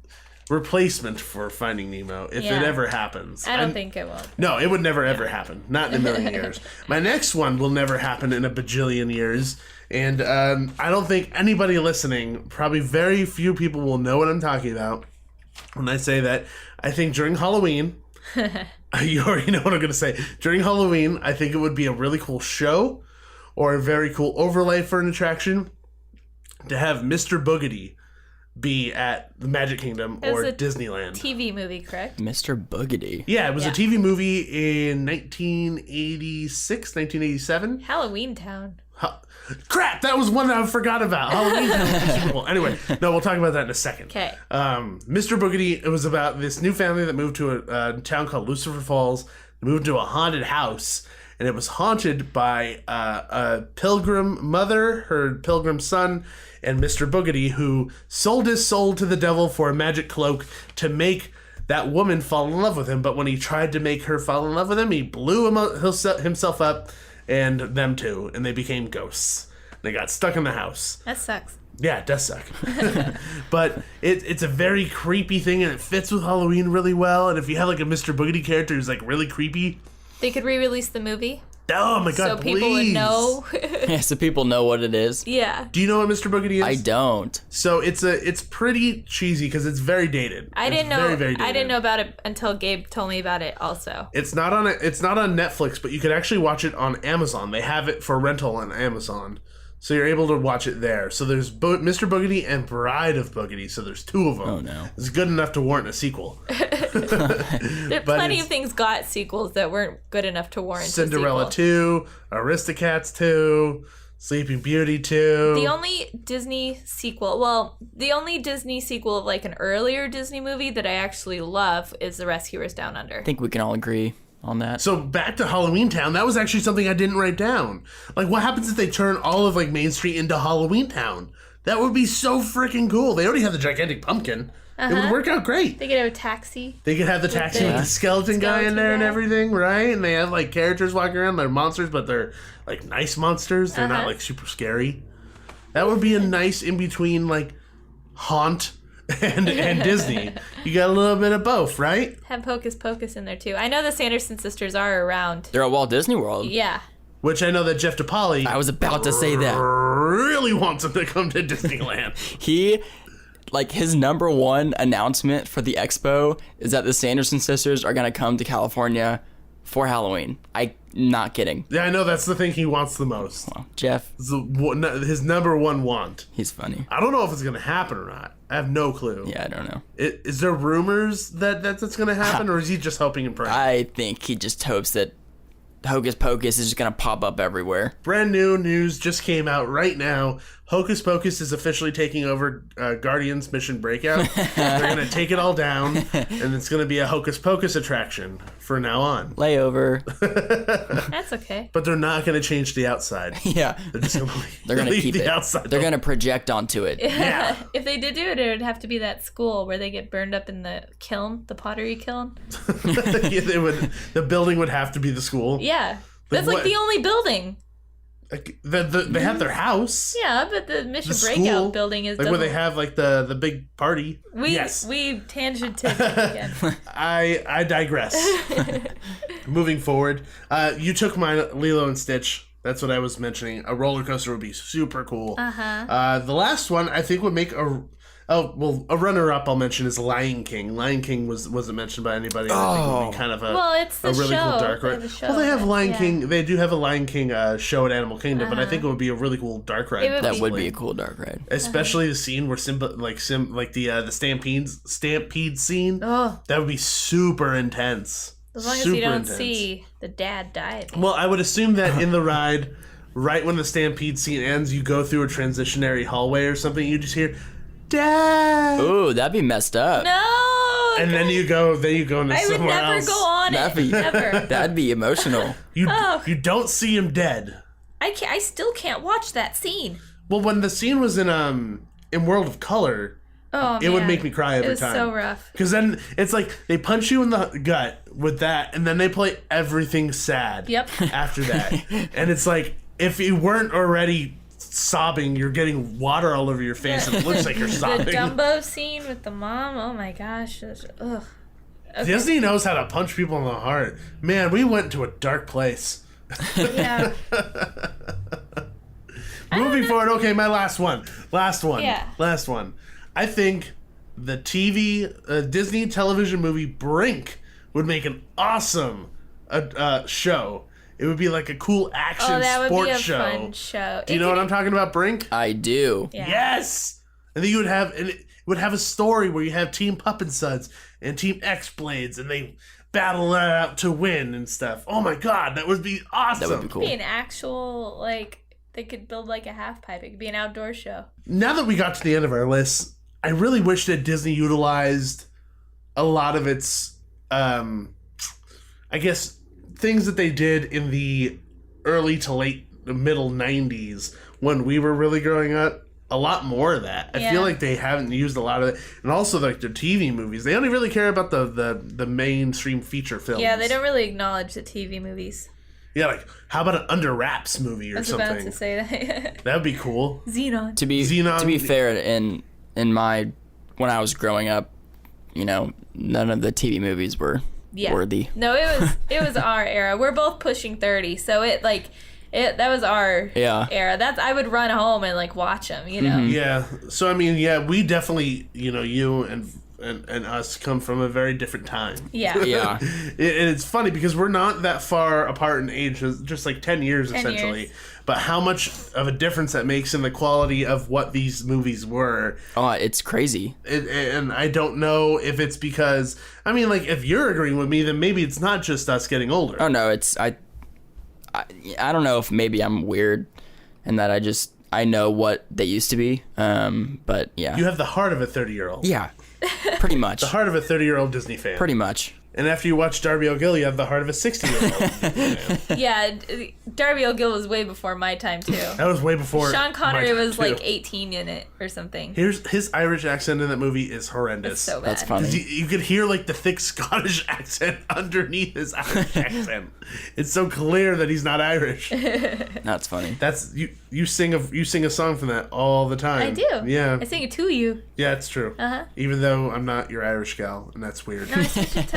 replacement for Finding Nemo if Yeah. it ever happens. I don't think it will. No, it would never ever happen. Not in a million years. My next one will never happen in a bajillion years. And I don't think anybody listening, probably very few people will know what I'm talking about when I say that. I think during Halloween, you already know what I'm going to say. During Halloween, I think it would be a really cool show or a very cool overlay for an attraction to have Mr. Boogedy be at the Magic Kingdom or a Disneyland. TV movie, correct? Mr. Boogedy. Yeah, it was Yeah. a TV movie in 1986, 1987. Halloween Town. Crap, that was one that I forgot about. Halloween was Super Bowl. Anyway, no, we'll talk about that in a second. Okay. Mr. Boogedy, it was about this new family that moved to a town called Lucifer Falls. They moved to a haunted house, and it was haunted by a pilgrim mother, her pilgrim son, and Mr. Boogedy, who sold his soul to the devil for a magic cloak to make that woman fall in love with him. But when he tried to make her fall in love with him, he blew himself up and them too, and they became ghosts. They got stuck in the house. That sucks. Yeah, it does suck. But it's a very creepy thing, and it fits with Halloween really well. And if you have like a Mr. Boogedy character who's like really creepy, They could re-release the movie oh my god, so please. people would know. Yeah, so people know what it is. Yeah. Do you know what Mr. Boogedy is? I don't. So it's pretty cheesy because it's very dated. I didn't It's know. very, very dated. I didn't know about it until Gabe told me about it. Also, It's not on Netflix, but you can actually watch it on Amazon. They have it for rental on Amazon, so you're able to watch it there. So there's Mr. Boogedy and Bride of Boogedy. So there's two of them. Oh, no. It's good enough to warrant a sequel. there plenty it's- of things got sequels that weren't good enough to warrant Cinderella a sequel. 2, Aristocats 2, Sleeping Beauty 2. The only Disney sequel of like an earlier Disney movie that I actually love is The Rescuers Down Under. I think we can all agree on that. So back to Halloween Town, that was actually something I didn't write down. Like, what happens if they turn all of like Main Street into Halloween Town? That would be so freaking cool. They already have the gigantic pumpkin. It would work out great. They could have a taxi. They could have the taxi with the skeleton guy in there and everything, right? And they have like characters walking around. They're monsters, but they're like nice monsters. They're not like super scary. That would be a nice in between like Haunt and Disney. You got a little bit of both, right? Have Hocus Pocus in there too. I know the Sanderson sisters are around. They're at Walt Disney World. Yeah. Which I know that Jeff DePauli I was about to say that. really wants them to come to Disneyland. He, like, his number one announcement for the expo is that the Sanderson sisters are going to come to California for Halloween. I'm not kidding. Yeah, I know that's the thing he wants the most. Well, Jeff, His number one want. he's funny. I don't know if it's going to happen or not. I have no clue. Yeah, I don't know. Is there rumors that that's going to happen, or is he just hoping and praying? I think he just hopes that Hocus Pocus is just going to pop up everywhere. Brand new news just came out right now. Hocus Pocus is officially taking over Guardians Mission Breakout. They're going to take it all down, and it's going to be a Hocus Pocus attraction for now on. Layover. That's okay. But they're not going to change the outside. Yeah. They're just going to They're going to leave keep the it. outside. They're going to project onto it. Yeah. If they did do it, it would have to be that school where they get burned up in the kiln, the pottery kiln. Yeah, they would. The building would have to be the school. Yeah. That's what- like the only building. Like, they have their house. Yeah, but the Mission The Breakout school, building is like where they have like the big party. Yes, we tangented again. I digress. Moving forward, you took mine, Lilo and Stitch. That's what I was mentioning. A roller coaster would be super cool. The last one I think would make a runner-up I'll mention is Lion King. Lion King wasn't mentioned by anybody. And I think it would be kind of it's the a really show. cool dark They ride. have a show, Well, they have but- Lion yeah. King. They do have a Lion King show at Animal Kingdom, but I think it would be a really cool dark ride. It would That be- would be a cool dark ride. Especially the scene where the stampede scene. Oh, That would be super intense. as long as Super you don't intense. see the dad die. Well, I would assume that in the ride, right when the stampede scene ends, you go through a transitionary hallway or something. You just hear, "Dad," Ooh, that'd be messed up. No! and then you go into I would somewhere never else. go on That'd it. be- Never. That'd be emotional. You don't see him dead. I still can't watch that scene. Well, when the scene was in World of Color, Oh, it would man. make me cry every It was time. so rough. Because then it's like they punch you in the gut with that, and then they play everything sad. Yep. After that, and it's like if you weren't already sobbing. You're getting water all over your face, and it looks like you're sobbing. The Dumbo scene with the mom. Oh my gosh. Ugh. Okay. Disney knows how to punch people in the heart. Man, we went to a dark place. Yeah. Moving forward, okay, my last one. Yeah. Last one. I think the Disney television movie Brink would make an awesome show. It would be like a cool action that would be a show. fun show. Do you know what I'm talking about, Brink? I do. Yeah. Yes! And then it would have a story where you have Team Pup and Suds and Team X-Blades, and they battle it out to win and stuff. Oh my god, that would be awesome. That would be cool. It'd be an actual, like, they could build like a half pipe. It could be an outdoor show. Now that we got to the end of our list, I really wish that Disney utilized a lot of its, I guess, things that they did in the early to middle 90s when we were really growing up. A lot more of that. I feel like they haven't used a lot of it. And also, like, the TV movies. They only really care about the mainstream feature films. Yeah, they don't really acknowledge the TV movies. Yeah, like, how about an Under Wraps movie or something? I was about to say that. That would be cool. Xenon. To be fair, in when I was growing up, you know, none of the TV movies were worthy. No, it was our era. We're both pushing 30, so that was our era. I would run home and like watch them, you know. Yeah. So I mean, yeah, we definitely, you know, you and us come from a very different time. Yeah. Yeah. And it's funny because we're not that far apart in age, just like 10 years essentially. But how much of a difference that makes in the quality of what these movies were. Oh, it's crazy. And I don't know if it's because, I mean, like, if you're agreeing with me, then maybe it's not just us getting older. Oh, no, I don't know if maybe I'm weird and that I know what they used to be. But yeah. You have the heart of a 30-year-old. Yeah. Pretty much. The heart of a 30-year-old Disney fan. Pretty much. And after you watch Darby O'Gill, you have the heart of a 60-year-old. Yeah, Darby O'Gill was way before my time, too. That was way before Sean my Connery time, was too. like 18 in it or something. His Irish accent in that movie is horrendous. It's so bad. That's funny. You could hear like the thick Scottish accent underneath his Irish accent. It's so clear that he's not Irish. That's funny. That's you sing a song from that all the time. I do. Yeah. I sing it to you. Yeah, it's true. Uh-huh. Even though I'm not your Irish gal, and that's weird. No, I switched it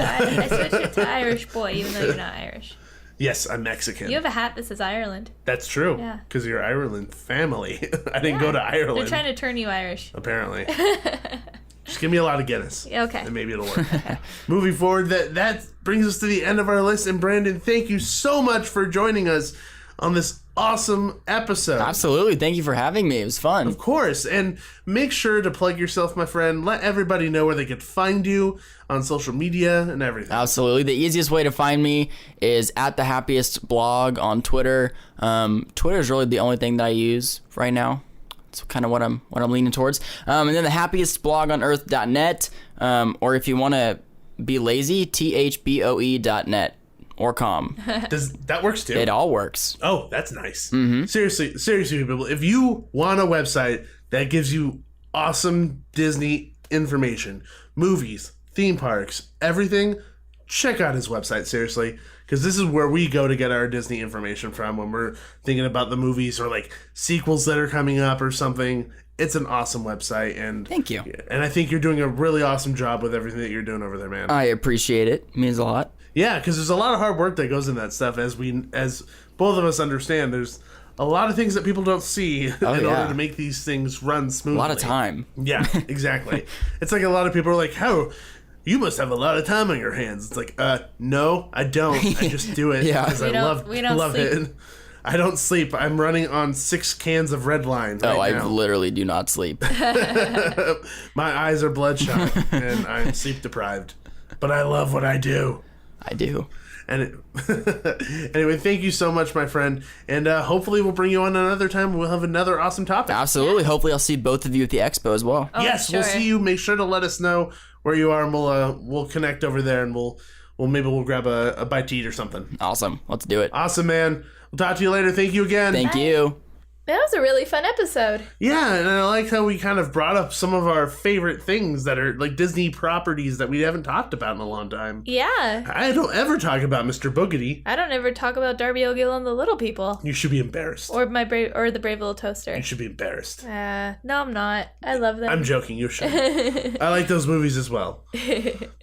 to Irish boy, even though you're not Irish. Yes, I'm Mexican. You have a hat that says Ireland. That's true. Yeah. Because you're Ireland family. I didn't go to Ireland. They're trying to turn you Irish. Apparently. Just give me a lot of Guinness. Okay. And maybe it'll work. Moving forward, that brings us to the end of our list. And Brandon, thank you so much for joining us on this awesome episode. Absolutely. Thank you for having me. It was fun. Of course. And make sure to plug yourself, my friend. Let everybody know where they can find you on social media and everything. Absolutely. The easiest way to find me is at the Happiest blog on Twitter. Twitter is really the only thing that I use right now. It's kind of what I'm leaning towards. And then the happiest blog on earth.net. Or if you want to be lazy, thboe.net. Or com. Does that works too? It all works. Oh, that's nice. Mm-hmm. Seriously, people. If you want a website that gives you awesome Disney information, movies, theme parks, everything, check out his website, seriously. Because this is where we go to get our Disney information from when we're thinking about the movies or like sequels that are coming up or something. It's an awesome website. And thank you. And I think you're doing a really awesome job with everything that you're doing over there, man. I appreciate it. It means a lot. Yeah, because there's a lot of hard work that goes in that stuff. As both of us understand, there's a lot of things that people don't see in order to make these things run smoothly. A lot of time. Yeah, exactly. It's like a lot of people are like, "How? You must have a lot of time on your hands." It's like, no, I don't. I just do it because I love it. I don't sleep. I'm running on 6 cans of Red Line right now. I literally do not sleep. My eyes are bloodshot and I'm sleep deprived. But I love what I do. I do. And anyway, thank you so much, my friend. And hopefully we'll bring you on another time. We'll have another awesome topic. Absolutely. Yeah. Hopefully I'll see both of you at the expo as well. Oh, yes, sure. We'll see you. Make sure to let us know where you are, and we'll connect over there, and we'll grab a bite to eat or something. Awesome. Let's do it. Awesome, man. We'll talk to you later. Thank you again. Thank you. That was a really fun episode. Yeah, and I like how we kind of brought up some of our favorite things that are like Disney properties that we haven't talked about in a long time. Yeah. I don't ever talk about Mr. Boogedy. I don't ever talk about Darby O'Gill and the Little People. You should be embarrassed. Or the Brave Little Toaster. You should be embarrassed. No, I'm not. I love them. I'm joking, you should. I like those movies as well.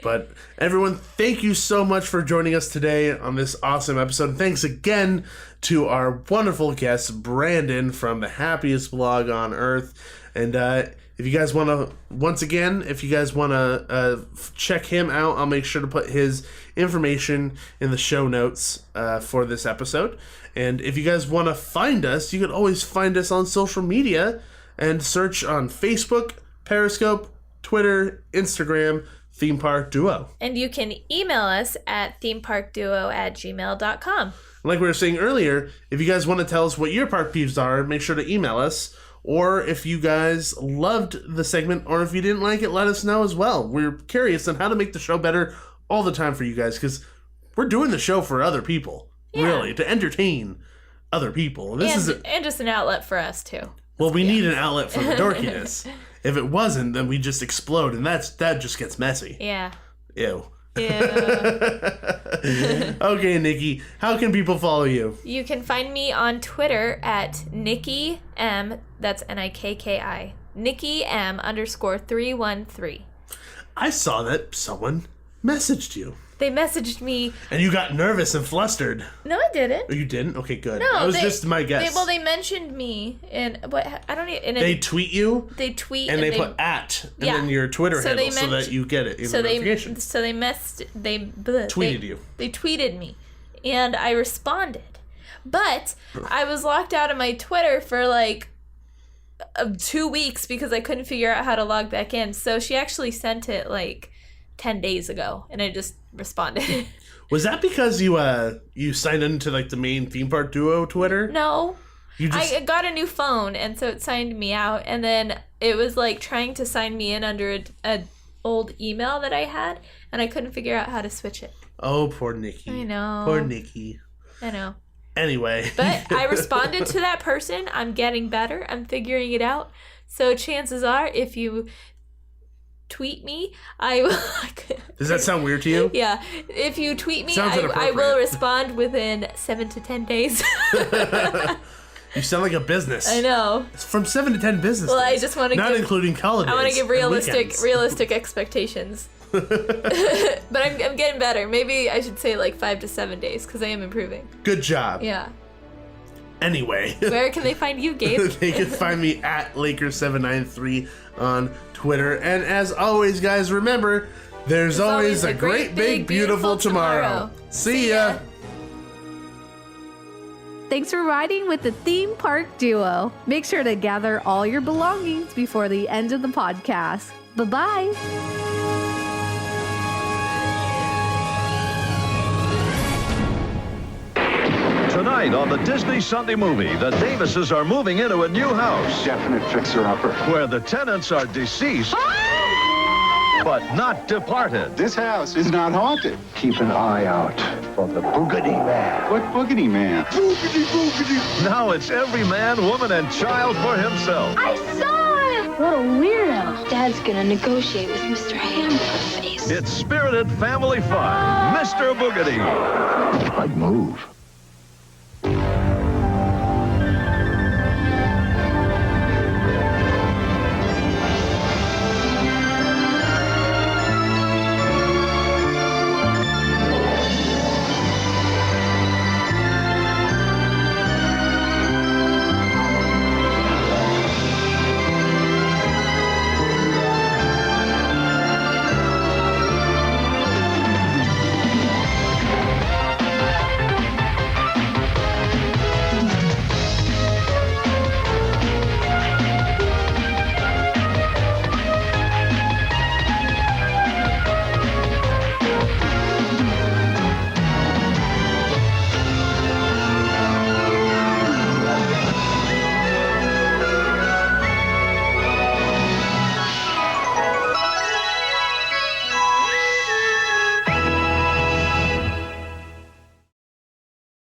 But everyone, thank you so much for joining us today on this awesome episode. And thanks again to our wonderful guest, Brandon from the Happiest Blog on Earth. And if you guys want to, once again, if you guys want to check him out, I'll make sure to put his information in the show notes for this episode. And if you guys want to find us, you can always find us on social media and search on Facebook, Periscope, Twitter, Instagram, Theme Park Duo. And you can email us at themeparkduo@gmail.com. Like we were saying earlier, if you guys want to tell us what your park peeves are, make sure to email us. Or if you guys loved the segment, or if you didn't like it, let us know as well. We're curious on how to make the show better all the time for you guys, because we're doing the show for other people, really, to entertain other people. And just an outlet for us, too. Well, we need an outlet for the dorkiness. If it wasn't, then we just explode, and that just gets messy. Yeah. Ew. Yeah. Okay, Nikki, how can people follow you? You can find me on Twitter at Nikki M. That's Nikki. Nikki M _313. I saw that someone messaged you. They messaged me. And you got nervous and flustered. No, I didn't. Oh, you didn't? Okay, good. No, that was just my guess. They mentioned me, and I don't even. They tweet you. They tweet and they put at and then your Twitter handle so that you get it in the notification. Tweeted you. They tweeted me, and I responded, but I was locked out of my Twitter for like 2 weeks because I couldn't figure out how to log back in. So she actually sent it like 10 days ago, and I just responded. Was that because you signed into like the main Theme Park Duo Twitter? No. I got a new phone, and so it signed me out, and then it was like trying to sign me in under a old email that I had, and I couldn't figure out how to switch it. Oh, poor Nikki. I know. Poor Nikki. I know. Anyway. But I responded to that person. I'm getting better. I'm figuring it out. So chances are, if you tweet me, I will. Does that sound weird to you? Yeah. If you tweet me, I will respond within 7 to 10 days. You sound like a business. I know. It's from 7 to 10 business Well, days. I just want to not including holidays. I want to give realistic expectations. But I'm getting better. Maybe I should say like 5 to 7 days because I am improving. Good job. Yeah. Anyway. Where can they find you, Gabe? They can find me at Lakers793 on Twitter. And as always, guys, remember, there's always a great, big, beautiful tomorrow. See ya. Thanks for riding with the Theme Park Duo. Make sure to gather all your belongings before the end of the podcast. Bye-bye. Tonight on the Disney Sunday Movie, the Davises are moving into a new house. Definite fixer-upper. Where the tenants are deceased, but not departed. This house is not haunted. Keep an eye out for the Boogedy Man. What boogity man? Boogedy, boogedy. Now it's every man, woman, and child for himself. I saw him! What a weirdo. Dad's gonna negotiate with Mr. Hamburger Face. It's spirited family fun. Mr. Boogedy. I'd move.